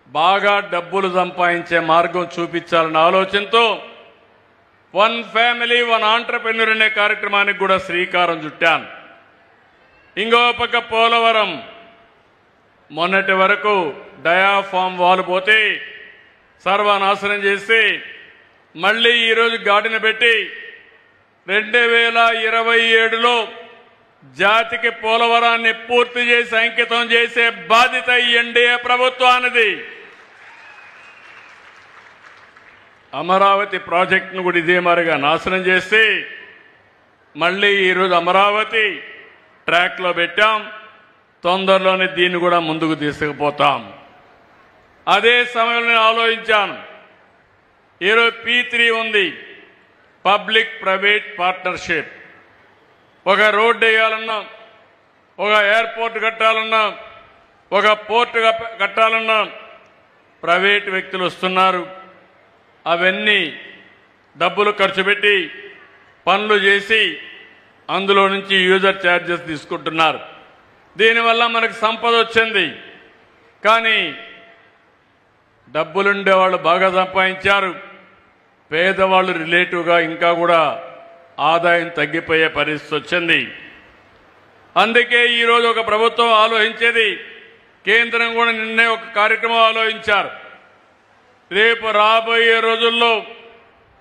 బాగా డబ్బులు సంపాదించే మార్గం చూపించాలన్న ఆలోచనతో 1 ఫ్యామిలీ 1 ఆంటర్‌ప్రెన్యూర్ అనే కార్యక్రమానికి కూడా శ్రీకారం చుట్టాను. ఇంకో పక్క పోలవరం మొన్నటి వరకు డయాఫామ్ వాల్ పోతే సర్వనాశనం చేసి మళ్ళీ ఈరోజు గాడిన పెట్టి 2027లో జాతికి పోలవరాన్ని పూర్తి చేసి అంకితం చేసే బాధ్యత ఈ ఎన్డీఏ ప్రభుత్వానిది. అమరావతి ప్రాజెక్టును కూడా ఇదే మరిగా నాశనం చేసి మళ్ళీ ఈరోజు అమరావతి ట్రాక్లో పెట్టాం. తొందరలోనే దీన్ని కూడా ముందుకు తీసుకుపోతాం. అదే సమయంలో నేను ఆలోచించాను, ఈరోజు P3 ఉంది, పబ్లిక్ ప్రైవేట్ పార్ట్నర్షిప్. ఒక రోడ్డు వేయాలన్నా, ఒక ఎయిర్పోర్ట్ కట్టాలన్నా, ఒక పోర్ట్ కట్టాలన్నా ప్రైవేట్ వ్యక్తులు వస్తున్నారు. అవన్నీ డబ్బులు ఖర్చు పెట్టి పనులు చేసి అందులో నుంచి యూజర్ ఛార్జెస్ తీసుకుంటున్నారు. దీనివల్ల మనకు సంపద వచ్చింది. కానీ డబ్బులుండేవాళ్ళు బాగా సంపాదించారు, పేదవాళ్ళు రిలేటివ్గా ఇంకా కూడా ఆదాయం తగ్గిపోయే పరిస్థితి వచ్చింది. అందుకే ఈరోజు ఒక ప్రభుత్వం ఆలోచించేది కేంద్రం కూడా నిన్నే ఒక కార్యక్రమం ఆలోచించారు. రేపు రాబోయే రోజుల్లో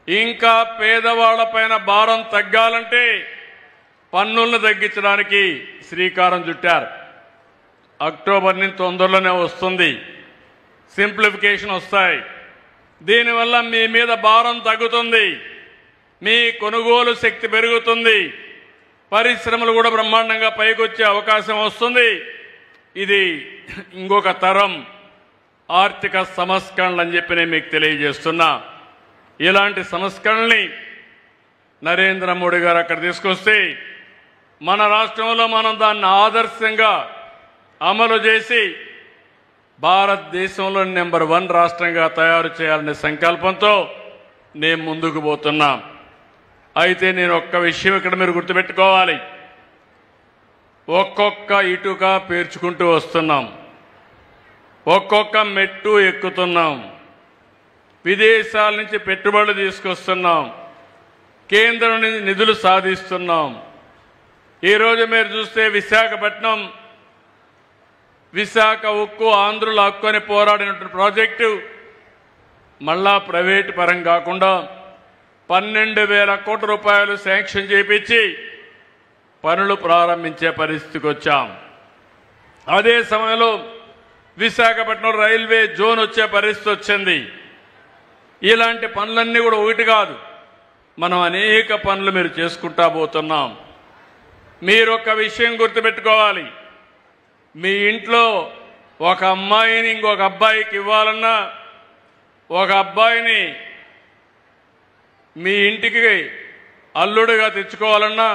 ఇంకా పేదవాళ్లపైన భారం తగ్గాలంటే పన్నులను తగ్గించడానికి శ్రీకారం చుట్టారు. అక్టోబర్ నుంచి తొందరలోనే వస్తుంది, సింప్లిఫికేషన్ వస్తాయి. దీనివల్ల మీ మీద భారం తగ్గుతుంది, మీ కొనుగోలు శక్తి పెరుగుతుంది, పరిశ్రమలు కూడా బ్రహ్మాండంగా పైకొచ్చే అవకాశం వస్తుంది. ఇది ఇంకొక తరం ఆర్థిక సంస్కరణలు అని చెప్పి నేను మీకు తెలియజేస్తున్నా. ఇలాంటి సంస్కరణల్ని నరేంద్ర మోడీ గారు అక్కడ తీసుకొస్తే మన రాష్ట్రంలో మనం దాన్ని ఆదర్శంగా అమలు చేసి భారతదేశంలో నెంబర్ 1 రాష్ట్రంగా తయారు చేయాలనే సంకల్పంతో నేను ముందుకు పోతున్నా. అయితే నేను ఒక్క విషయం ఇక్కడ మీరు గుర్తుపెట్టుకోవాలి. ఒక్కొక్క ఇటుక పేర్చుకుంటూ వస్తున్నాం, ఒక్కొక్క మెట్టు ఎక్కుతున్నాం, విదేశాల నుంచి పెట్టుబడులు తీసుకొస్తున్నాం, కేంద్రం నుంచి నిధులు సాధిస్తున్నాం. ఈరోజు మీరు చూస్తే విశాఖ ఉక్కు ఆంధ్రుల హక్కు అని పోరాడినటువంటి ప్రాజెక్టు మళ్ళా ప్రైవేటు పరం కాకుండా 12,000 కోట్ల రూపాయలు శాంక్షన్ చేయించి పనులు ప్రారంభించే పరిస్థితికి వచ్చాం. అదే సమయంలో విశాఖపట్నం రైల్వే జోన్ వచ్చే పరిస్థితి వచ్చింది. ఇలాంటి పనులన్నీ కూడా ఒకటి కాదు, మనం అనేక పనులు మీరు చేసుకుంటా పోతున్నాం. మీరు ఒక విషయం గుర్తుపెట్టుకోవాలి. మీ ఇంట్లో ఒక అమ్మాయిని ఇంకొక అబ్బాయికి ఇవ్వాలన్నా, ఒక అబ్బాయిని మీ ఇంటికి అల్లుడుగా తెచ్చుకోవాలన్నా,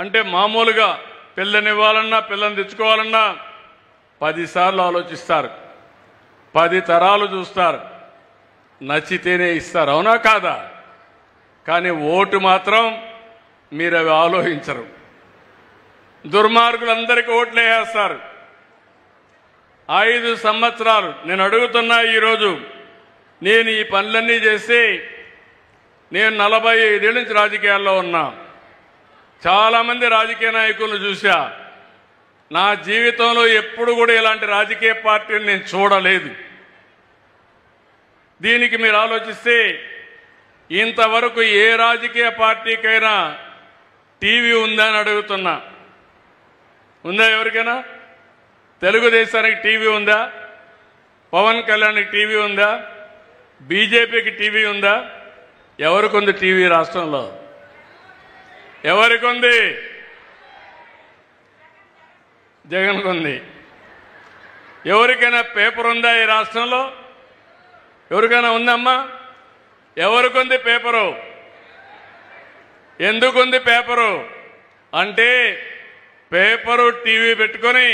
అంటే మామూలుగా పిల్లనివ్వాలన్నా, పిల్లని తెచ్చుకోవాలన్నా 10 సార్లు ఆలోచిస్తారు, 10 తరాలు చూస్తారు, నచ్చితేనే ఇస్తారు. అవునా కాదా? కానీ ఓటు మాత్రం మీరు అవి ఆలోచించరు. దుర్మార్గులందరికీ ఓట్లు వేస్తారు. 5 సంవత్సరాలు నేను అడుగుతున్నా. ఈరోజు నేను ఈ పనులన్నీ చేసి నేను 45 ఏళ్ళ నుంచి రాజకీయాల్లో ఉన్నా. చాలామంది రాజకీయ నాయకులను చూశా. నా జీవితంలో ఎప్పుడు కూడా ఇలాంటి రాజకీయ పార్టీని నేను చూడలేదు. దీనికి మీరు ఆలోచిస్తే ఇంతవరకు ఏ రాజకీయ పార్టీకైనా టీవీ ఉందా అని అడుగుతున్నా. ఉందా ఎవరికైనా? తెలుగుదేశానికి టీవీ ఉందా? పవన్ కళ్యాణ్కి టీవీ ఉందా? బీజేపీకి టీవీ ఉందా? ఎవరికి ఉంది టీవీ రాష్ట్రంలో? ఎవరికి ఉంది? జగన్కు ఉంది. ఎవరికైనా పేపర్ ఉందా ఈ రాష్ట్రంలో? ఎవరికైనా ఉందమ్మా? ఎవరికి ఉంది పేపరు? ఎందుకుంది పేపరు అంటే పేపరు టీవీ పెట్టుకొని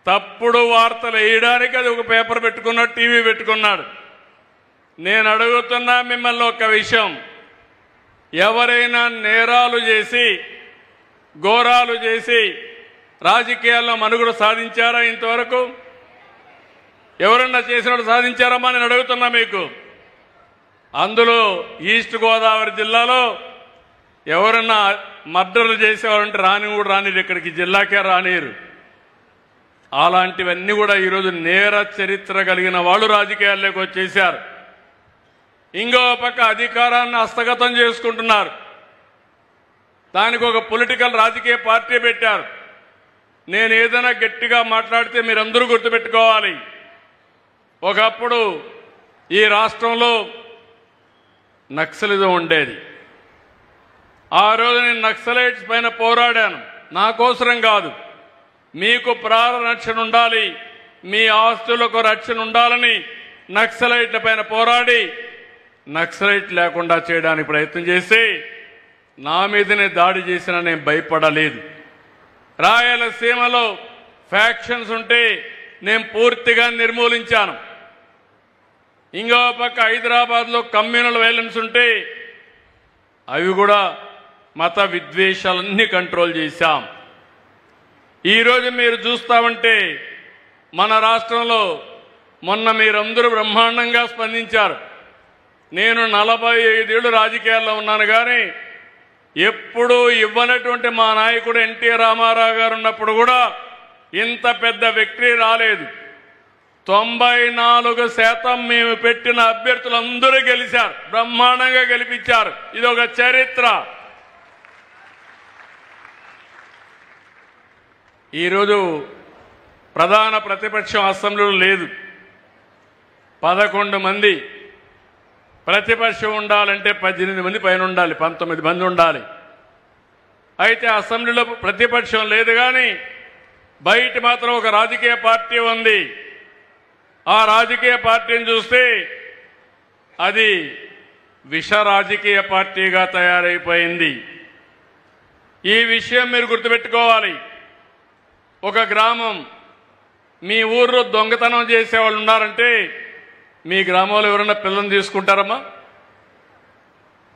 తప్పుడు వార్తలు వేయడానికి అది ఒక పేపర్ పెట్టుకున్నాడు, టీవీ పెట్టుకున్నాడు. నేను అడుగుతున్నా మిమ్మల్ని ఒక విషయం, ఎవరైనా నేరాలు చేసి ఘోరాలు చేసి రాజకీయాల్లో మనుగడ సాధించారా? ఇంతవరకు ఎవరన్నా చేసినట్టు సాధించారమ్మా? నేను అడుగుతున్నా మీకు. అందులో ఈస్ట్ గోదావరి జిల్లాలో ఎవరన్నా మర్డర్లు చేసేవారంటే రానిరు, ఇక్కడికి జిల్లాకే రానిరు. అలాంటివన్నీ కూడా ఈరోజు నేర చరిత్ర కలిగిన వాళ్ళు రాజకీయాల్లోకి వచ్చేశారు. ఇంకో పక్క అధికారాన్ని హస్తగతం చేసుకుంటున్నారు. దానికి ఒక పొలిటికల్ రాజకీయ పార్టీ పెట్టారు. నేను ఏదైనా గట్టిగా మాట్లాడితే మీరందరూ గుర్తుపెట్టుకోవాలి. ఒకప్పుడు ఈ రాష్ట్రంలో నక్సలిజం ఉండేది. ఆ రోజు నేను నక్సలైట్స్ పైన పోరాడాను. నా కోసరం కాదు, మీకు ప్రాణ రక్షణ ఉండాలి, మీ ఆస్తులకు రక్షణ ఉండాలని నక్సలైట్ల పైన పోరాడి నక్సలైట్ లేకుండా చేయడానికి ప్రయత్నం చేసి నా మీదనే దాడి చేసినా నేను భయపడలేదు. రాయలసీమలో ఫ్యాక్షన్స్ ఉంటే నేను పూర్తిగా నిర్మూలించాను. ఇంకో పక్క హైదరాబాద్లో కమ్యూనల్ వైలెన్స్ ఉంటే అవి కూడా మత విద్వేషాలన్నీ కంట్రోల్ చేశాం. ఈరోజు మీరు చూస్తామంటే మన రాష్ట్రంలో మొన్న మీరందరూ బ్రహ్మాండంగా స్పందించారు. నేను 45 ఏళ్ళు రాజకీయాల్లో ఉన్నాను, కానీ ఎప్పుడూ ఇవ్వనటువంటి మా నాయకుడు ఎన్టీ రామారావు గారు ఉన్నప్పుడు కూడా ఇంత పెద్ద విక్టరీ రాలేదు. 94% మేము పెట్టిన అభ్యర్థులందరూ గెలిచారు, బ్రహ్మాండంగా గెలిపించారు. ఇది ఒక చరిత్ర. ఈరోజు ప్రధాన ప్రతిపక్షం అసెంబ్లీలో లేదు. 11 మంది. ప్రతిపక్షం ఉండాలంటే 18 మంది పైన ఉండాలి, 19 మంది ఉండాలి. అయితే అసెంబ్లీలో ప్రతిపక్షం లేదు, కానీ బయట మాత్రం ఒక రాజకీయ పార్టీ ఉంది. ఆ రాజకీయ పార్టీని చూస్తే అది విష రాజకీయ పార్టీగా తయారైపోయింది. ఈ విషయం మీరు గుర్తుపెట్టుకోవాలి. ఒక గ్రామం, మీ ఊర్లో దొంగతనం చేసేవాళ్ళు ఉన్నారంటే మీ గ్రామంలో ఎవరైనా పిల్లల్ని తీసుకుంటారమ్మా?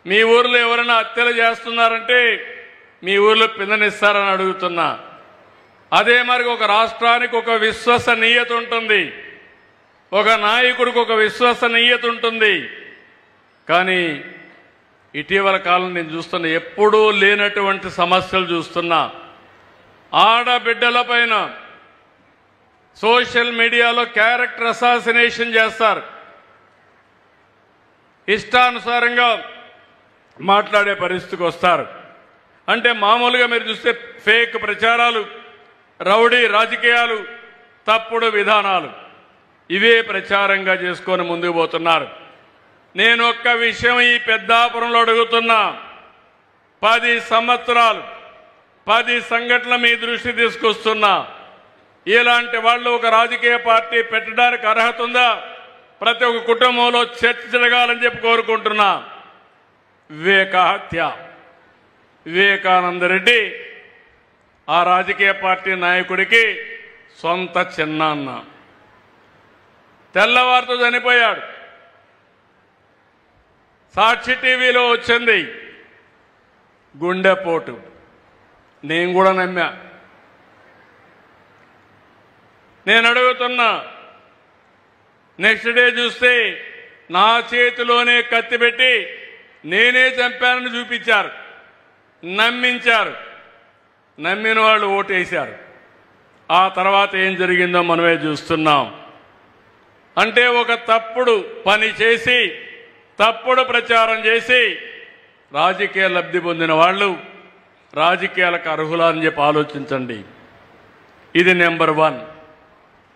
మీ ఊర్లో ఎవరైనా హత్యలు చేస్తున్నారంటే మీ ఊర్లో పిల్లనిస్తారని అడుగుతున్నా. అదే మరి ఒక రాష్ట్రానికి ఒక విశ్వసనీయత ఉంటుంది, ఒక నాయకుడికి ఒక విశ్వసనీయత ఉంటుంది. కానీ ఇటీవల కాలం నేను చూస్తున్నా, ఎప్పుడూ లేనటువంటి సమస్యలు చూస్తున్నా. ఆడబిడ్డల పైన సోషల్ మీడియాలో క్యారెక్టర్ అసాసినేషన్ చేస్తారు, ఇష్టానుసారంగా మాట్లాడే పరిస్థితికి వస్తారు. అంటే మామూలుగా మీరు చూస్తే ఫేక్ ప్రచారాలు, రౌడీ రాజకీయాలు, తప్పుడు విధానాలు, ఇవే ప్రచారంగా చేసుకొని ముందుకు పోతున్నారు. నేను ఒక్క విషయం ఈ పెద్దాపురంలో అడుగుతున్నా. 10 సంవత్సరాలు 10 సంఘటనలు మీ దృష్టి తీసుకొస్తున్నా. ఇలాంటి వాళ్ళు ఒక రాజకీయ పార్టీ పెట్టడానికి అర్హత ఉందా? ప్రతి ఒక్క కుటుంబంలో చర్చ జరగాలని చెప్పి కోరుకుంటున్నా. వివేక హత్య, వివేకానంద రెడ్డి ఆ రాజకీయ పార్టీ నాయకుడికి సొంత చిన్నాన్న, తెల్లవారితో చనిపోయాడు. సాక్షి టీవీలో వచ్చింది గుండెపోటు. నేను కూడా నమ్మా. నేను అడుగుతున్నా, నెక్స్ట్ డే చూస్తే నా చేతిలోనే కత్తి పెట్టి నేనే చంపానని చూపించారు, నమ్మించారు. నమ్మిన వాళ్ళు ఓటేశారు. ఆ తర్వాత ఏం జరిగిందో మనమే చూస్తున్నాం. అంటే ఒక తప్పుడు పని చేసి, తప్పుడు ప్రచారం చేసి రాజకీయ లబ్ధి పొందిన వాళ్ళు రాజకీయాలకు అర్హులా అని చెప్పి ఆలోచించండి. ఇది నెంబర్ 1.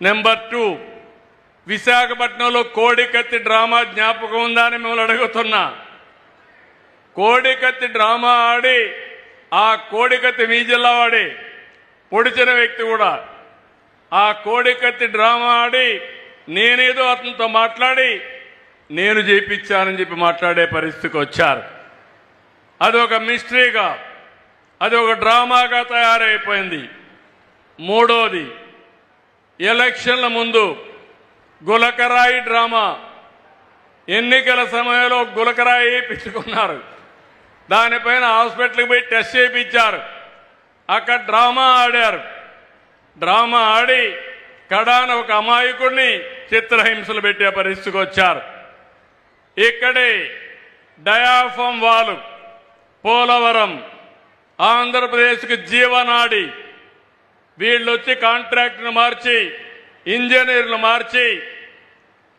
నెంబర్ 2, విశాఖపట్నంలో కోడికత్తి డ్రామా జ్ఞాపకం ఉందా అని మిమ్మల్ని అడుగుతున్నా. కోడికత్తి డ్రామా ఆడి ఆ కోడికత్తి మీ జిల్లా వాడి పొడిచిన వ్యక్తి కూడా ఆ కోడికత్తి డ్రామా ఆడి నేనేదో అతనితో మాట్లాడి నేను చేయించానని చెప్పి మాట్లాడే పరిస్థితికి వచ్చారు. అదొక మిస్టరీగా, అది ఒక డ్రామాగా తయారైపోయింది. 3వది, ఎలక్షన్ల ముందు గులకరాయి డ్రామా. ఎన్నికల సమయంలో గులకరాయి వేయించుకున్నారు. దానిపైన హాస్పిటల్కి పోయి టెస్ట్ చేయించారు. అక్కడ డ్రామా ఆడారు. డ్రామా ఆడి కడాన ఒక అమాయకుడిని చిత్రహింసలు పెట్టే పరిస్థితికి వచ్చారు. ఇక్కడే డయాఫామ్ వాలు, పోలవరం, ఆంధ్రప్రదేశ్కి జీవనాడి. వీళ్ళొచ్చి కాంట్రాక్ట్ను మార్చి, ఇంజనీర్లు మార్చి,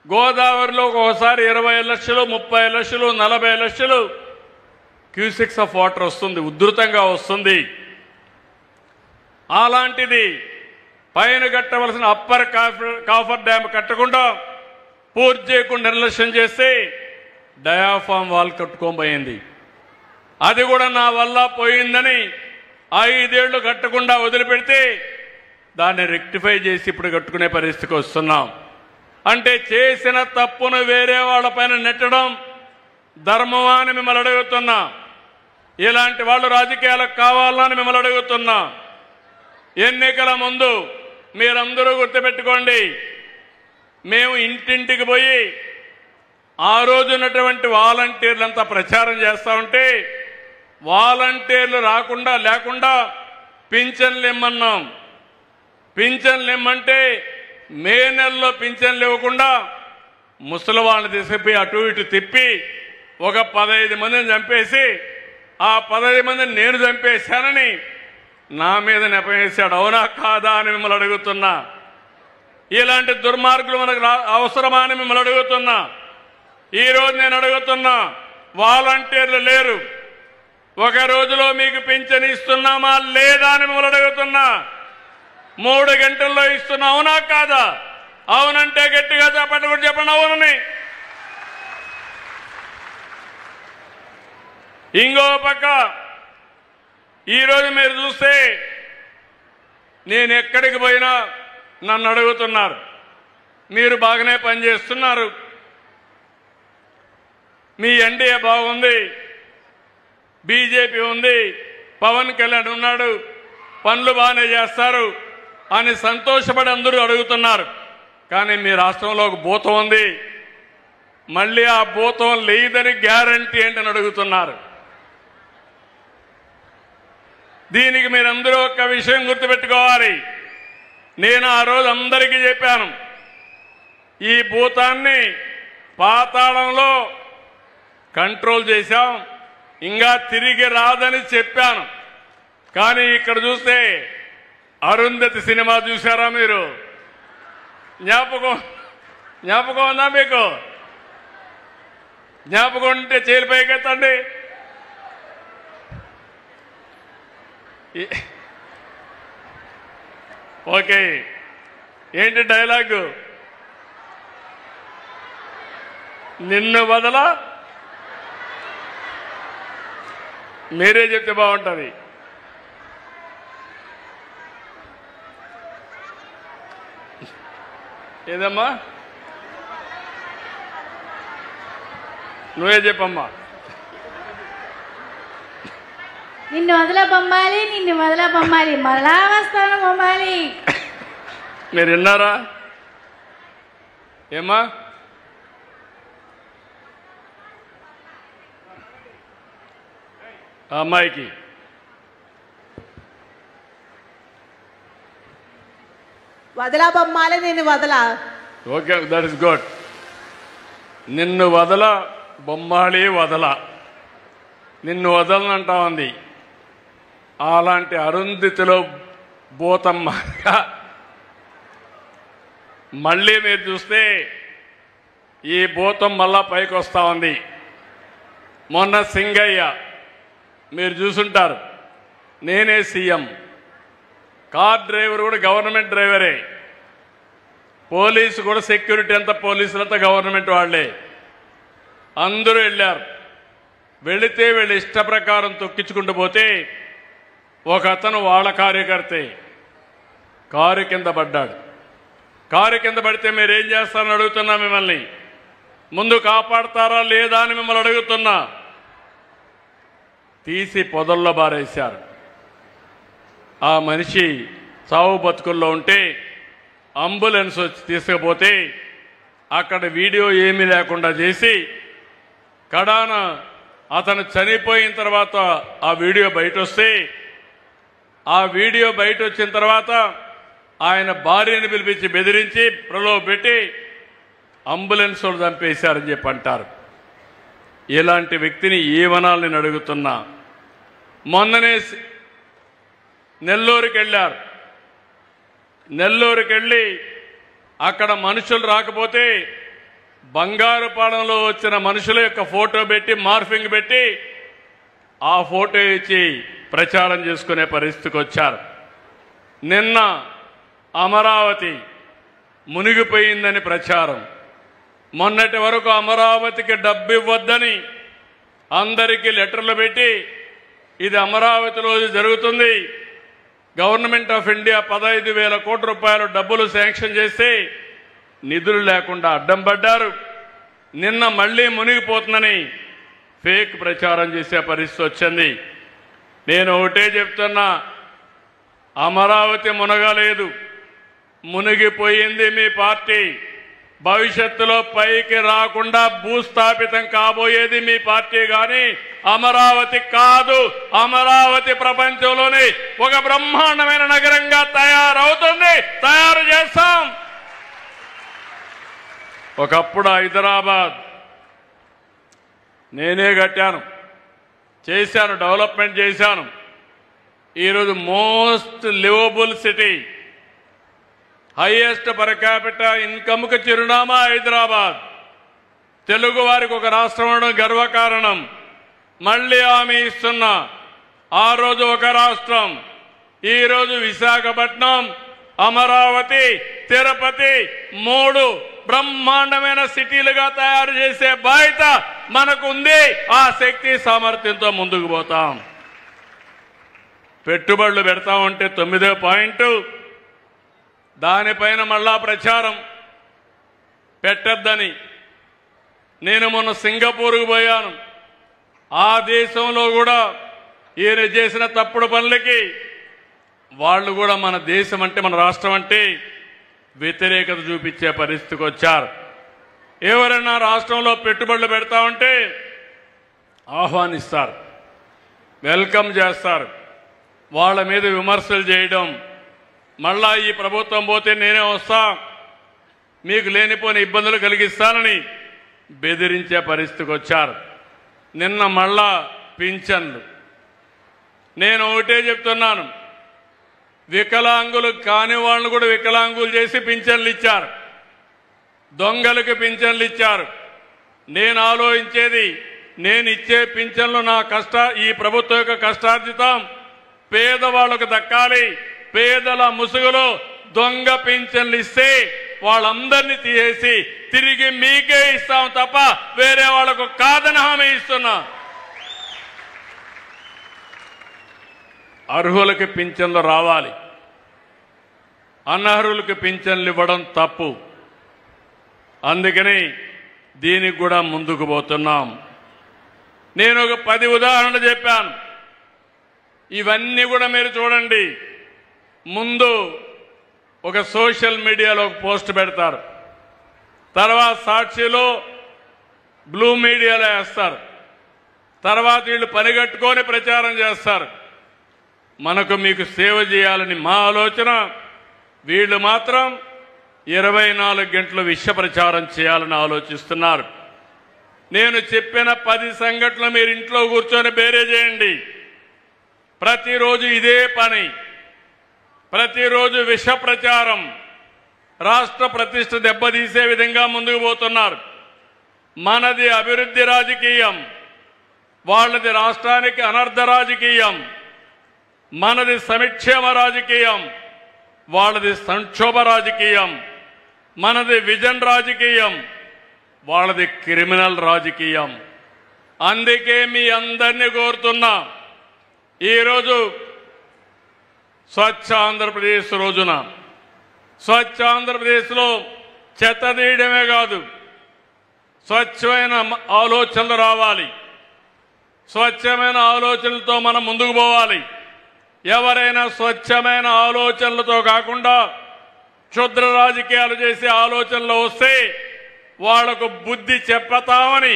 గోదావరిలో ఒకసారి 20 లక్షలు, 30 లక్షలు, 40 లక్షలు క్యూసెక్స్ ఆఫ్ వాటర్ వస్తుంది, ఉధృతంగా వస్తుంది. అలాంటిది పైన కట్టవలసిన అప్పర్ కాఫర్ డ్యామ్ కట్టకుండా, పూర్తి చేయకుండా నిర్లక్ష్యం చేస్తే డయాఫామ్ వాల్ కట్టుకోబోయింది. అది కూడా నా వల్ల పోయిందని 5 ఏళ్లు కట్టకుండా వదిలిపెడితే దాన్ని రెక్టిఫై చేసి ఇప్పుడు కట్టుకునే పరిస్థితికి వస్తున్నాం. అంటే చేసిన తప్పును వేరే వాళ్ళపైన నెట్టడం ధర్మమా అని మిమ్మల్ని అడుగుతున్నా. ఇలాంటి వాళ్ళు రాజకీయాలకు కావాలని మిమ్మల్ని అడుగుతున్నా. ఎన్నికల ముందు మీరందరూ గుర్తుపెట్టుకోండి, మేము ఇంటింటికి పోయి ఆ రోజు ఉన్నటువంటి వాలంటీర్లంతా ప్రచారం చేస్తూ ఉంటే వాలంటీర్లు లేకుండా పింఛన్లు ఇమ్మన్నాం. పింఛన్లు ఇమ్మంటే మే నెలలో పింఛన్లు ఇవ్వకుండా ముసలి వాళ్ళని తీసుకుపోయి అటు ఇటు తిప్పి ఒక 15 మందిని చంపేసి ఆ 15 మందిని నేను చంపేశానని నా మీద నెపవేశాడు. అవునా కాదా అని మిమ్మల్ని అడుగుతున్నా. ఇలాంటి దుర్మార్గులు మనకు అవసరమా అని మిమ్మల్ని అడుగుతున్నా. ఈరోజు నేను అడుగుతున్నా, వాలంటీర్లు లేరు, ఒక రోజులో మీకు పింఛన్ ఇస్తున్నామా లేదా అని మిమ్మల్ని అడుగుతున్నా. 3 గంటల్లో ఇస్తున్నా, అవునా కాదా? అవునంటే గట్టిగా చెప్పండి, కూడా చెప్పండి అవునని. ఇంకో పక్క ఈరోజు మీరు చూస్తే నేను ఎక్కడికి పోయినా నన్ను అడుగుతున్నారు, మీరు బాగానే పనిచేస్తున్నారు, మీ ఎన్డీఏ బాగుంది, బీజేపీ ఉంది, పవన్ కళ్యాణ్ ఉన్నాడు, పనులు బాగానే చేస్తారు అని సంతోషపడి అందరూ అడుగుతున్నారు. కానీ మీ రాష్ట్రంలో ఒక భూతం ఉంది, మళ్ళీ ఆ భూతం లేదని గ్యారంటీ ఏంటని అడుగుతున్నారు. దీనికి మీరందరూ ఒక విషయం గుర్తుపెట్టుకోవాలి. నేను ఆ రోజు అందరికీ చెప్పాను, ఈ భూతాన్ని పాతాళంలో కంట్రోల్ చేశాం, ఇంకా తిరిగి రాదని చెప్పాను. కానీ ఇక్కడ చూస్తే అరుంధతి సినిమా చూసారా మీరు? జ్ఞాపకం ఉందా మీకు? జ్ఞాపకం ఉంటే చేలు పైకెత్తండి. ఓకే, ఏంటి డైలాగు? నిన్ను వదల, మీరే చెప్తే బాగుంటుంది. ఏదమ్మా? నువ్వే చెప్పమ్మా. నిన్ను వదల బొమ్మాలి, నిన్ను వదల బొమ్మాలి, మరలా వస్తాను బొమ్మాలి. మీరు విన్నారా? ఏమ్మా? ఆ అమ్మాయికి వదలా బొమ్మాలి, నిన్ను వదలా. Okay, that is good. నిన్ను వదల బొమ్మాళి వదల, నిన్ను వదలనంటా ఉంది. అలాంటి అరుంధతిలో భూతమ్మ మళ్ళీ మీరు చూస్తే ఈ భూతం మళ్ళా పైకి వస్తూ ఉంది. మొన్న సింగయ్య మీరు చూసుంటారు, నేనే సీఎం, కార్ డ్రైవర్ కూడా గవర్నమెంట్ డ్రైవరే, పోలీసు కూడా సెక్యూరిటీ అంతా పోలీసులంతా గవర్నమెంట్ వాళ్ళే. అందరూ వెళ్ళారు. వెళితే వీళ్ళు ఇష్ట ప్రకారం తొక్కించుకుంటూ పోతే ఒక అతను వాళ్ళ కార్యకర్తే కారు కింద పడ్డాడు. కారు కింద పడితే మీరేం చేస్తారని అడుగుతున్నా మిమ్మల్ని. ముందు కాపాడతారా లేదా అని మిమ్మల్ని అడుగుతున్నా. తీసి పొదల్లో బారేశారు. ఆ మనిషి చావు బతుకుల్లో ఉంటే అంబులెన్స్ వచ్చి తీసుకుపోతే అక్కడ వీడియో ఏమీ లేకుండా చేసి కడాన అతను చనిపోయిన తర్వాత ఆ వీడియో బయట వస్తే ఆ వీడియో బయట వచ్చిన తర్వాత ఆయన భార్యను పిలిపించి బెదిరించి ప్రలోభ పెట్టి అంబులెన్స్ వాళ్ళు చంపేశారని చెప్పి అంటారు. ఇలాంటి వ్యక్తిని ఏమనాలని నేను అడుగుతున్నా. మొన్ననే నెల్లూరుకి వెళ్ళారు. నెల్లూరుకి వెళ్ళి అక్కడ మనుషులు రాకపోతే బంగారుపాలెంలో వచ్చిన మనుషుల యొక్క ఫోటో పెట్టి మార్ఫింగ్ పెట్టి ఆ ఫోటో ఇచ్చి ప్రచారం చేసుకునే పరిస్థితికి వచ్చారు. నిన్న అమరావతి మునిగిపోయిందని ప్రచారం. మొన్నటి వరకు అమరావతికి డబ్బు ఇవ్వద్దని అందరికీ లెటర్లు పెట్టి ఇది అమరావతిలో జరుగుతుంది, గవర్నమెంట్ ఆఫ్ ఇండియా 15,000 కోట్ల రూపాయలు డబ్బులు శాంక్షన్ చేస్తే నిధులు లేకుండా అడ్డం పడ్డారు. నిన్న మళ్ళీ మునిగిపోతుందని ఫేక్ ప్రచారం చేసే పరిస్థితి వచ్చింది. నేను ఒకటే చెప్తున్నా, అమరావతి మునగలేదు, మునిగిపోయింది మీ పార్టీ. భవిష్యత్తులో పైకి రాకుండా భూస్థాపితం కాబోయేది మీ పార్టీ కానీ అమరావతి కాదు. అమరావతి ప్రపంచంలోనే ఒక బ్రహ్మాండమైన నగరంగా తయారవుతుంది, తయారు చేస్తాం. ఒకప్పుడు హైదరాబాద్ నేనే కట్టాను, చేశాను, డెవలప్మెంట్ చేశాను. ఈరోజు most livable city, highest per capital ఇన్కమ్కు చిరునామా హైదరాబాద్. తెలుగు వారికి ఒక రాష్ట్రం ఉండడం గర్వకారణం. మళ్ళీ హామీ ఇస్తున్నా, ఆ రోజు ఒక రాష్ట్రం, ఈరోజు విశాఖపట్నం, అమరావతి, తిరుపతి 3 బ్రహ్మాండమైన సిటీలుగా తయారు చేసే బాధ్యత మనకు ఉంది. ఆ శక్తి సామర్థ్యంతో ముందుకు పోతాం. పెట్టుబడులు పెడతామంటే 9వ పాయింట్, దానిపైన మళ్ళా ప్రచారం పెట్టద్దని. నేను మొన్న సింగపూర్కు పోయాను. ఆ దేశంలో కూడా ఈయన చేసిన తప్పుడు పనులకి వాళ్ళు కూడా మన దేశం అంటే, మన రాష్ట్రం అంటే వ్యతిరేకత చూపించే పరిస్థితికి వచ్చారు. ఎవరైనా రాష్ట్రంలో పెట్టుబడులు పెడతామంటే ఆహ్వానిస్తారు, వెల్కమ్ చేస్తారు. వాళ్ళ మీద విమర్శలు చేయడం, మళ్ళా ఈ ప్రభుత్వం పోతే నేనే వస్తా, మీకు లేనిపోని ఇబ్బందులు కలిగిస్తానని బెదిరించే పరిస్థితికి వచ్చారు. నిన్న మళ్ళా పింఛన్లు. నేను ఒకటే చెప్తున్నాను, వికలాంగులు కాని వాళ్ళను కూడా వికలాంగులు చేసి పింఛన్లు ఇచ్చారు, దొంగలకు పింఛన్లు ఇచ్చారు. నేను ఆలోచించేది, నేను ఇచ్చే పింఛన్లు నా ఈ ప్రభుత్వం యొక్క కష్టార్జితం పేదవాళ్లకు దక్కాలి. పేదల ముసుగులో దొంగ పింఛన్లు ఇస్తే వాళ్ళందరినీ తీసేసి తిరిగి మీకే ఇస్తాం తప్ప వేరే వాళ్లకు కాదని హామీ ఇస్తున్నా. అర్హులకి పింఛన్లు రావాలి, అనర్హులకు పింఛన్లు ఇవ్వడం తప్పు. అందుకని దీనికి కూడా ముందుకు పోతున్నాం. నేను ఒక 10 ఉదాహరణలు చెప్పాను. ఇవన్నీ కూడా మీరు చూడండి. ముందు ఒక సోషల్ మీడియాలో ఒక పోస్ట్ పెడతారు, తర్వాత సాక్షిలో, బ్లూ మీడియాలో వేస్తారు, తర్వాత వీళ్ళు పనిగట్టుకొని ప్రచారం చేస్తారు. మనకు మీకు సేవ చేయాలని మా ఆలోచన. వీళ్ళు మాత్రం 24 గంటలు విష ప్రచారం చేయాలని ఆలోచిస్తున్నారు. నేను చెప్పిన 10 సంఘటనలు మీరు ఇంట్లో కూర్చొని బేరే చేయండి. ప్రతిరోజు ఇదే పని, ప్రతిరోజు విష ప్రచారం, రాష్ట్ర ప్రతిష్ట దెబ్బతీసే విధంగా ముందుకు పోతున్నారు. మనది అభివృద్ధి రాజకీయం, వాళ్ళది రాష్ట్రానికి అనర్థ రాజకీయం. మనది సంక్షేమ రాజకీయం, వాళ్ళది సంక్షోభ రాజకీయం. మనది విజన్ రాజకీయం, వాళ్ళది క్రిమినల్ రాజకీయం. అందుకే మీ అందరినీ కోరుతున్నా, ఈరోజు స్వచ్ఛ ఆంధ్రప్రదేశ్ రోజున స్వచ్ఛ ఆంధ్రప్రదేశ్లో చెత్త తీయడమే కాదు, స్వచ్ఛమైన ఆలోచనలు రావాలి. స్వచ్ఛమైన ఆలోచనలతో మనం ముందుకు పోవాలి. ఎవరైనా స్వచ్ఛమైన ఆలోచనలతో కాకుండా క్షుద్ర రాజకీయాలు చేసే ఆలోచనలు వస్తే వాళ్లకు బుద్ధి చెప్పతామని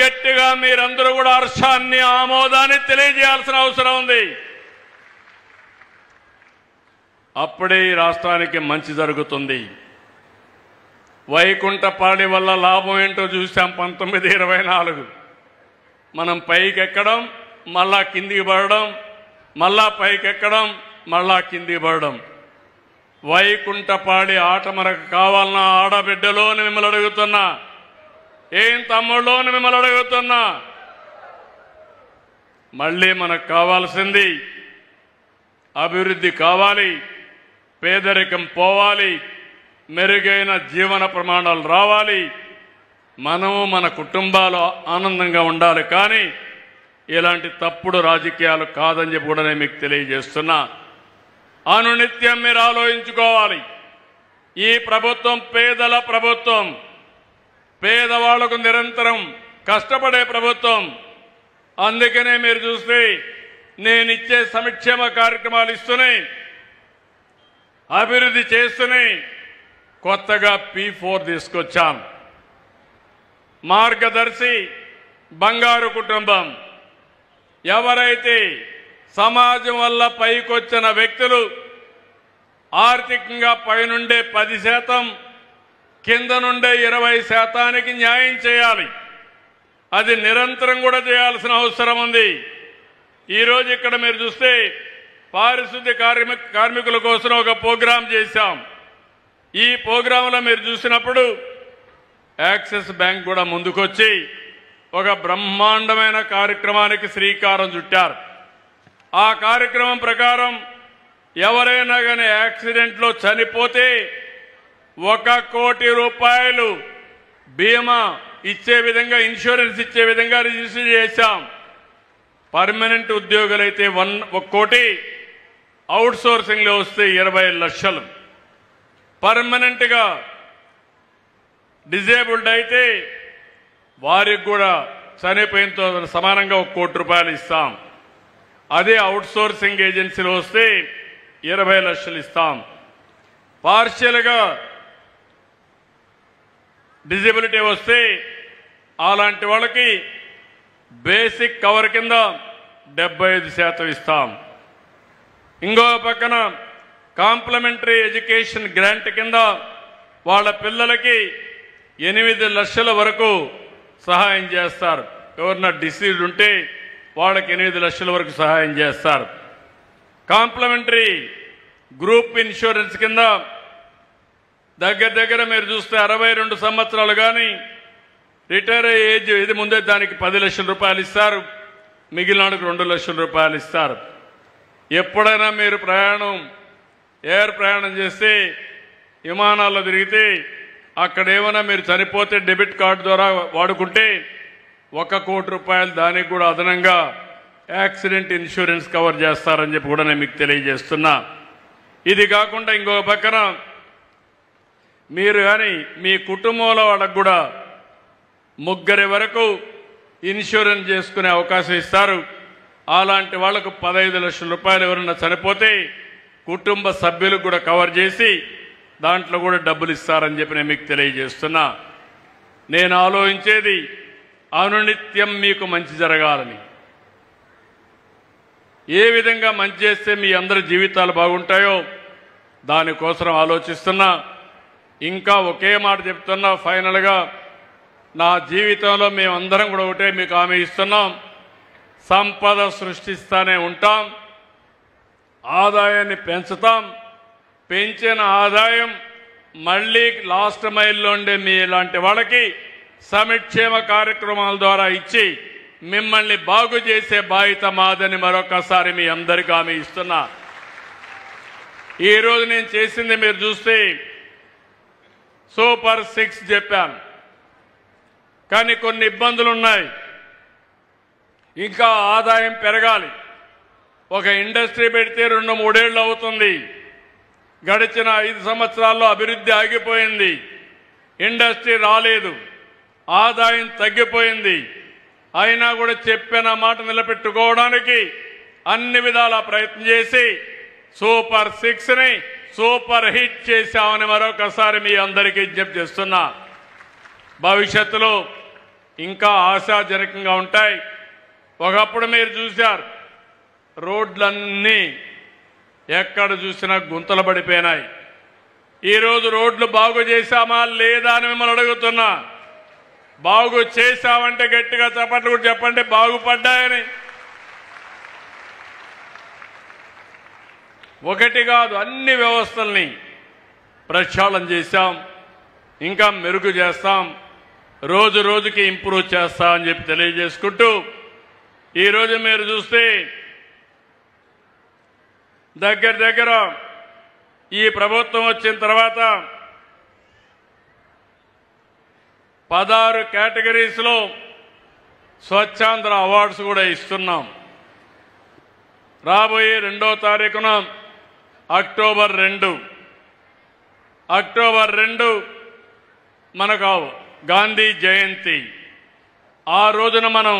గట్టిగా మీరందరూ కూడా హర్షాన్ని, ఆమోదాన్ని తెలియజేయాల్సిన అవసరం ఉంది. అప్పుడే ఈ రాష్ట్రానికి మంచి జరుగుతుంది. వైకుంఠపాడి వల్ల లాభం ఏంటో చూసాం 1924. మనం పైకెక్కడం, మళ్ళా కిందికి పడడం, మళ్ళా పైకెక్కడం, మళ్ళా కిందికి పడడం. వైకుంఠపాడి ఆట మనకు కావాలన్నా ఆడబిడ్డలోని మిమ్మల్ని అడుగుతున్నా, ఏం తమ్ముళ్ళోని మిమ్మల్ని అడుగుతున్నా. మళ్ళీ మనకు కావాల్సింది అభివృద్ధి కావాలి, పేదరికం పోవాలి, మెరుగైన జీవన ప్రమాణాలు రావాలి, మనము మన కుటుంబాలు ఆనందంగా ఉండాలి. కానీ ఇలాంటి తప్పుడు రాజకీయాలు కాదని చెప్పి కూడా నేను మీకు తెలియజేస్తున్నా. అనునిత్యం మీరు ఆలోచించుకోవాలి. ఈ ప్రభుత్వం పేదల ప్రభుత్వం, పేదవాళ్లకు నిరంతరం కష్టపడే ప్రభుత్వం. అందుకనే మీరు చూస్తే నేను ఇచ్చే సంక్షేమ కార్యక్రమాలు ఇస్తూనే, అభివృద్ధి చేస్తూనే కొత్తగా P4 తీసుకొచ్చాను. మార్గదర్శి, బంగారు కుటుంబం. ఎవరైతే సమాజం వల్ల పైకొచ్చిన వ్యక్తులు ఆర్థికంగా పైనుండే 10%, కింద నుండే 20%కి న్యాయం చేయాలి. అది నిరంతరం కూడా చేయాల్సిన అవసరం ఉంది. ఈరోజు ఇక్కడ మీరు చూస్తే పారిశుద్ధ్య కార్మికుల కోసం ఒక ప్రోగ్రాం చేశాం. ఈ ప్రోగ్రాంలో మీరు చూసినప్పుడు యాక్సిస్ బ్యాంక్ కూడా ముందుకొచ్చి ఒక బ్రహ్మాండమైన కార్యక్రమానికి శ్రీకారం చుట్టారు. ఆ కార్యక్రమం ప్రకారం ఎవరైనా కానీ యాక్సిడెంట్లో చనిపోతే 1 కోటి రూపాయలు బీమా ఇచ్చే విధంగా, ఇన్సూరెన్స్ ఇచ్చే విధంగా రిజిస్టర్ చేశాం. పర్మనెంట్ ఉద్యోగులైతే 1 కోటి, అవుట్ సోర్సింగ్లో వస్తే 20 లక్షలు. పర్మనెంట్గా డిజేబుల్డ్ అయితే వారికి కూడా చనిపోయినతో సమానంగా 1 కోటి రూపాయలు ఇస్తాం. అదే అవుట్ సోర్సింగ్ ఏజెన్సీలో వస్తే 20 లక్షలు ఇస్తాం. పార్షియల్గా డిజేబిలిటీ వస్తే అలాంటి వాళ్ళకి బేసిక్ కవర్ కింద 75% ఇస్తాం. ఇంకో పక్కన కాంప్లిమెంటరీ ఎడ్యుకేషన్ గ్రాంట్ కింద వాళ్ళ పిల్లలకి 8 లక్షల వరకు సహాయం చేస్తారు. ఎవరన్నా డిసీజ్ ఉంటే వాళ్ళకి 8 లక్షల వరకు సహాయం చేస్తారు. కాంప్లిమెంటరీ గ్రూప్ ఇన్సూరెన్స్ కింద దగ్గర మీరు చూస్తే 62 సంవత్సరాలు కానీ రిటైర్ ఏజ్ ఇది ముందే దానికి 10 లక్షల రూపాయలు ఇస్తారు. మిగిలినకు 2 లక్షల రూపాయలు ఇస్తారు. ఎప్పుడైనా మీరు ఎయిర్ ప్రయాణం చేస్తే విమానాల్లో తిరిగితే అక్కడ ఏమైనా మీరు చనిపోతే డెబిట్ కార్డు ద్వారా వాడుకుంటే 1 కోటి రూపాయలు దానికి కూడా అదనంగా యాక్సిడెంట్ ఇన్సూరెన్స్ కవర్ చేస్తారని చెప్పి కూడా నేను మీకు తెలియజేస్తున్నా. ఇది కాకుండా ఇంకొక పక్కన మీరు కానీ మీ కుటుంబంలో వాళ్ళకు కూడా 3 వరకు ఇన్సూరెన్స్ చేసుకునే అవకాశం ఇస్తారు. అలాంటి వాళ్లకు 15 లక్షల రూపాయలు ఎవరైనా చనిపోతే కుటుంబ సభ్యులకు కూడా కవర్ చేసి దాంట్లో కూడా డబ్బులు ఇస్తారని చెప్పి నేను మీకు తెలియజేస్తున్నా. నేను ఆలోచించేది అనునిత్యం మీకు మంచి జరగాలని. ఏ విధంగా మంచి చేస్తే మీ అందరి జీవితాలు బాగుంటాయో దానికోసం ఆలోచిస్తున్నా. ఇంకా ఒకే మాట చెప్తున్నా, ఫైనల్గా నా జీవితంలో మేమందరం కూడా ఒకటే మీకు హామీ ఇస్తున్నాం. సంపద సృష్టిస్తానే ఉంటాం, ఆదాయాన్ని పెంచుతాం. పెంచిన ఆదాయం మళ్ళీ లాస్ట్ మైల్లో ఉండే మీ ఇలాంటి వాళ్ళకి సంక్షేమ కార్యక్రమాల ద్వారా ఇచ్చి మిమ్మల్ని బాగు చేసే బాధ్యత మాదని మరొకసారి మీ అందరికీ హామీ ఇస్తున్నా. ఈరోజు నేను చేసింది మీరు చూస్తే సూపర్ 6 చెప్పాను, కానీ కొన్ని ఇబ్బందులు ఉన్నాయి. ఇంకా ఆదాయం పెరగాలి. ఒక ఇండస్ట్రీ పెడితే 2-3 ఏళ్ళు అవుతుంది. గడిచిన 5 సంవత్సరాల్లో అభివృద్ధి ఆగిపోయింది. ఇండస్ట్రీ రాలేదు, ఆదాయం తగ్గిపోయింది. అయినా కూడా చెప్పిన మాట నిలబెట్టుకోవడానికి అన్ని విధాలా ప్రయత్నం చేసి సూపర్ 6ని సూపర్ హిట్ చేశామని మరొకసారి మీ అందరికీ విజ్ఞప్తి చేస్తున్నా. భవిష్యత్తులో ఇంకా ఆశాజనకంగా ఉంటాయి. ఒకప్పుడు మీరు చూశారు, రోడ్లన్నీ ఎక్కడ చూసినా గుంతలు పడిపోయినాయి. ఈరోజు రోడ్లు బాగు చేశామా లేదా అని మిమ్మల్ని అడుగుతున్నా. బాగు చేశామంటే గట్టిగా చప్పట్లు కూడా చెప్పండి, బాగుపడ్డాయని. ఒకటి కాదు, అన్ని వ్యవస్థల్ని ప్రక్షాళన చేశాం, ఇంకా మెరుగు చేస్తాం, రోజు రోజుకి ఇంప్రూవ్ చేస్తామని చెప్పి తెలియజేసుకుంటూ ఈరోజు మీరు చూస్తే దగ్గర ఈ ప్రభుత్వం వచ్చిన తర్వాత 16 కేటగిరీస్లో స్వచ్ఛాంధ్ర అవార్డ్స్ కూడా ఇస్తున్నాం. రాబోయే 2వ తారీఖున అక్టోబర్ 2 మనకు గాంధీ జయంతి. ఆ రోజున మనం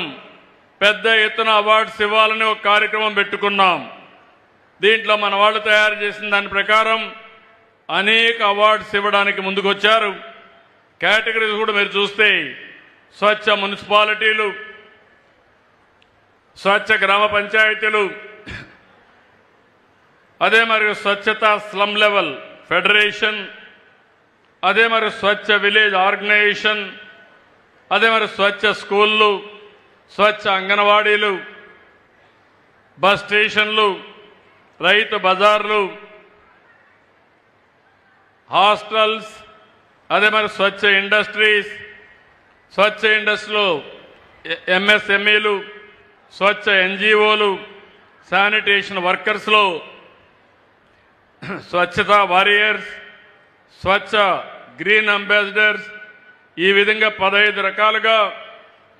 పెద్ద ఎత్తున అవార్డ్స్ ఇవ్వాలని ఒక కార్యక్రమం పెట్టుకున్నాం. దీంట్లో మన వాళ్ళు తయారు చేసిన దాని ప్రకారం అనేక అవార్డ్స్ ఇవ్వడానికి ముందుకొచ్చారు. కేటగిరీస్ కూడా మీరు చూస్తే స్వచ్ఛ మున్సిపాలిటీలు, స్వచ్ఛ గ్రామ పంచాయతీలు, అదే మరి స్వచ్ఛత స్లమ్ లెవెల్ ఫెడరేషన్, అదే మరి స్వచ్ఛ విలేజ్ ఆర్గనైజేషన్, అదే మరి స్వచ్ఛ స్కూళ్ళు, స్వచ్ఛ అంగన్వాడీలు, బస్ స్టేషన్లు, రైతు బజార్లు, హాస్టల్స్, అదే మరి స్వచ్ఛ ఇండస్ట్రీలో ఎంఎస్ఎంఈలు, స్వచ్ఛ ఎన్జిఓలు, శానిటేషన్ వర్కర్స్లో స్వచ్ఛతా వారియర్స్, స్వచ్ఛ గ్రీన్ అంబాసిడర్స్, ఈ విధంగా 15 రకాలుగా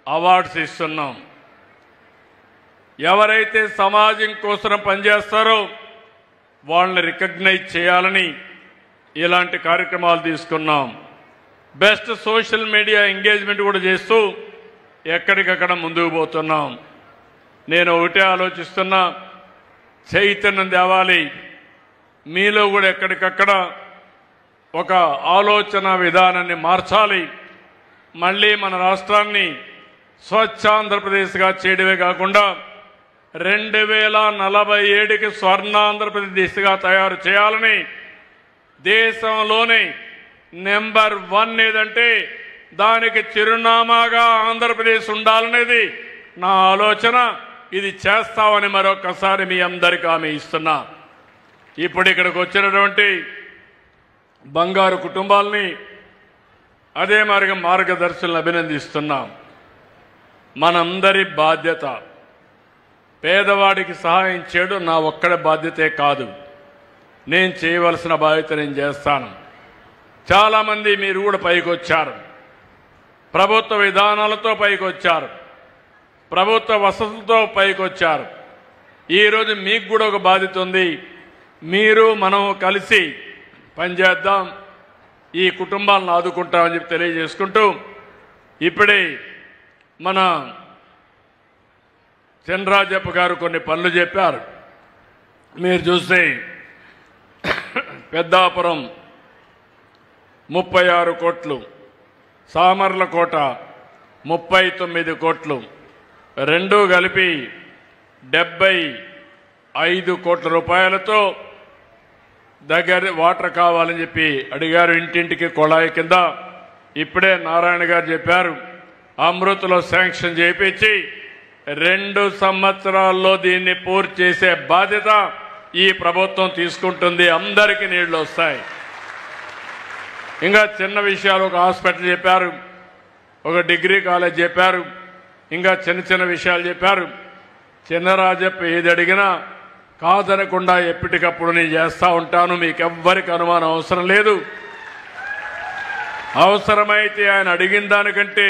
అవార్డ్స్ ఇస్తున్నాం. ఎవరైతే సమాజం కోసం పనిచేస్తారో వాళ్ళని రికగ్నైజ్ చేయాలని ఇలాంటి కార్యక్రమాలు తీసుకున్నాం. బెస్ట్ సోషల్ మీడియా ఎంగేజ్మెంట్ కూడా చేస్తూ ఎక్కడికక్కడ ముందుకు పోతున్నాం. నేను ఒకటే ఆలోచిస్తున్నా, చైతన్యం తేవాలి, మీలో కూడా ఎక్కడికక్కడ ఒక ఆలోచన విధానాన్ని మార్చాలి. మళ్ళీ మన రాష్ట్రాన్ని స్వచ్ఛ ఆంధ్రప్రదేశ్గా చేయడమే కాకుండా 2047కి స్వర్ణాంధ్రప్రదేశ్ దిశగా తయారు చేయాలని, దేశంలోనే నెంబర్ 1 ఏదంటే దానికి చిరునామాగా ఆంధ్రప్రదేశ్ ఉండాలనేది నా ఆలోచన. ఇది చేస్తామని మరొకసారి మీ అందరికీ హామీ ఇస్తున్నా. ఇప్పుడు ఇక్కడికి వచ్చినటువంటి బంగారు కుటుంబాలని, అదే మార్గదర్శులను అభినందిస్తున్నాం. మనందరి బాధ్యత పేదవాడికి సహాయం చేయడం నా ఒక్కడి బాధ్యతే కాదు. నేను చేయవలసిన బాధ్యత నేను చేస్తాను. చాలామంది మీరు కూడా పైకి వచ్చారు, ప్రభుత్వ విధానాలతో పైకి వచ్చారు, ప్రభుత్వ వసతులతో పైకి వచ్చారు. ఈరోజు మీకు కూడా ఒక బాధ్యత ఉంది. మీరు మనం కలిసి పనిచేద్దాం, ఈ కుటుంబాలను ఆదుకుంటామని చెప్పి తెలియజేసుకుంటూ, ఇప్పుడే మన చంద్రరాజప్ప గారు కొన్ని పనులు చెప్పారు. మీరు చూస్తే పెద్దాపురం 36 కోట్లు, సామర్లకోట 39 కోట్లు, రెండూ కలిపి 75 కోట్ల రూపాయలతో దగ్గర వాటర్ కావాలని చెప్పి అడిగారు. ఇంటింటికి కొళాయి కింద ఇప్పుడే నారాయణ గారు చెప్పారు, అమృత్లో శాంక్షన్ చేయించి 2 సంవత్సరాల్లో దీన్ని పూర్తి చేసే బాధ్యత ఈ ప్రభుత్వం తీసుకుంటుంది. అందరికీ నీళ్లు వస్తాయి. ఇంకా చిన్న విషయాలు, ఒక హాస్పిటల్ చెప్పారు, ఒక డిగ్రీ కాలేజ్ చెప్పారు, ఇంకా చిన్న విషయాలు చెప్పారు. చిన్నరాజప్ప ఏది అడిగినా కాదనకుండా ఎప్పటికప్పుడు నేను చేస్తూ ఉంటాను. మీకెవ్వరికి అనుమానం అవసరం లేదు. అవసరమైతే ఆయన అడిగిన దానికంటే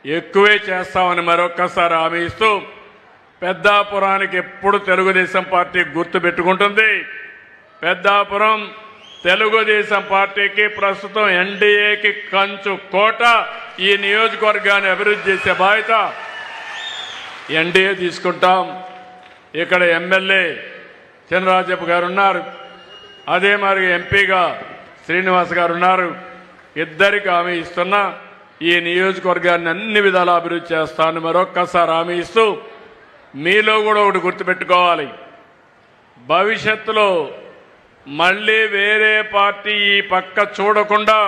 ఎక్కువే చేస్తామని మరొక్కసారి హామీ ఇస్తూ, పెద్దాపురానికి ఎప్పుడు తెలుగుదేశం పార్టీ గుర్తు పెట్టుకుంటుంది. పెద్దాపురం తెలుగుదేశం పార్టీకి ప్రస్తుతం ఎన్డీఏకి కంచు కోట. ఈ నియోజకవర్గాన్ని అభివృద్ధి చేసే బాధ్యత ఎన్డీఏ తీసుకుంటాం. ఇక్కడ ఎమ్మెల్యే చంద్రరాజప్ప గారు ఉన్నారు, అదే మరి ఎంపీగా శ్రీనివాస్ గారు ఉన్నారు. ఇద్దరికి హామీ ఇస్తున్నా, ఈ నియోజకవర్గాన్ని అన్ని విధాలా అభివృద్ధి చేస్తానని మరొక్కసారి హామీ ఇస్తూ, మీలో కూడా ఒకటి గుర్తుపెట్టుకోవాలి, భవిష్యత్తులో మళ్ళీ వేరే పార్టీ ఈ పక్క చూడకుండా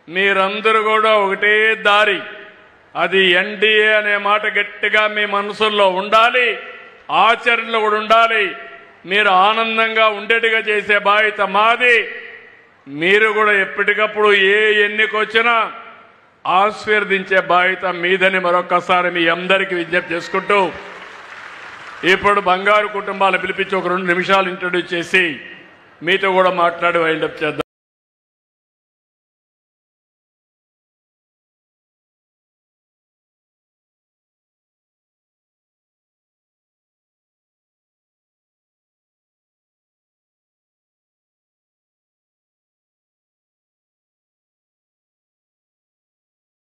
మీరందరూ కూడా ఒకటే దారి, అది ఎన్డీఏ అనే మాట గట్టిగా మీ మనసుల్లో ఉండాలి, ఆచరణలో కూడా ఉండాలి. మీరు ఆనందంగా ఉండేట్టుగా చేసే బాధ్యత మాది. మీరు కూడా ఎప్పటికప్పుడు ఏ ఎన్నికొచ్చినా ఆశీర్వదించే బాధ్యత మీదని మరొకసారి మీ అందరికీ విజ్ఞప్తి చేసుకుంటూ, ఇప్పుడు బంగారు కుటుంబాలను పిలిపించి ఒక 2 నిమిషాలు ఇంట్రడ్యూస్ చేసి మీతో కూడా మాట్లాడి వైండప్ చేద్దాం.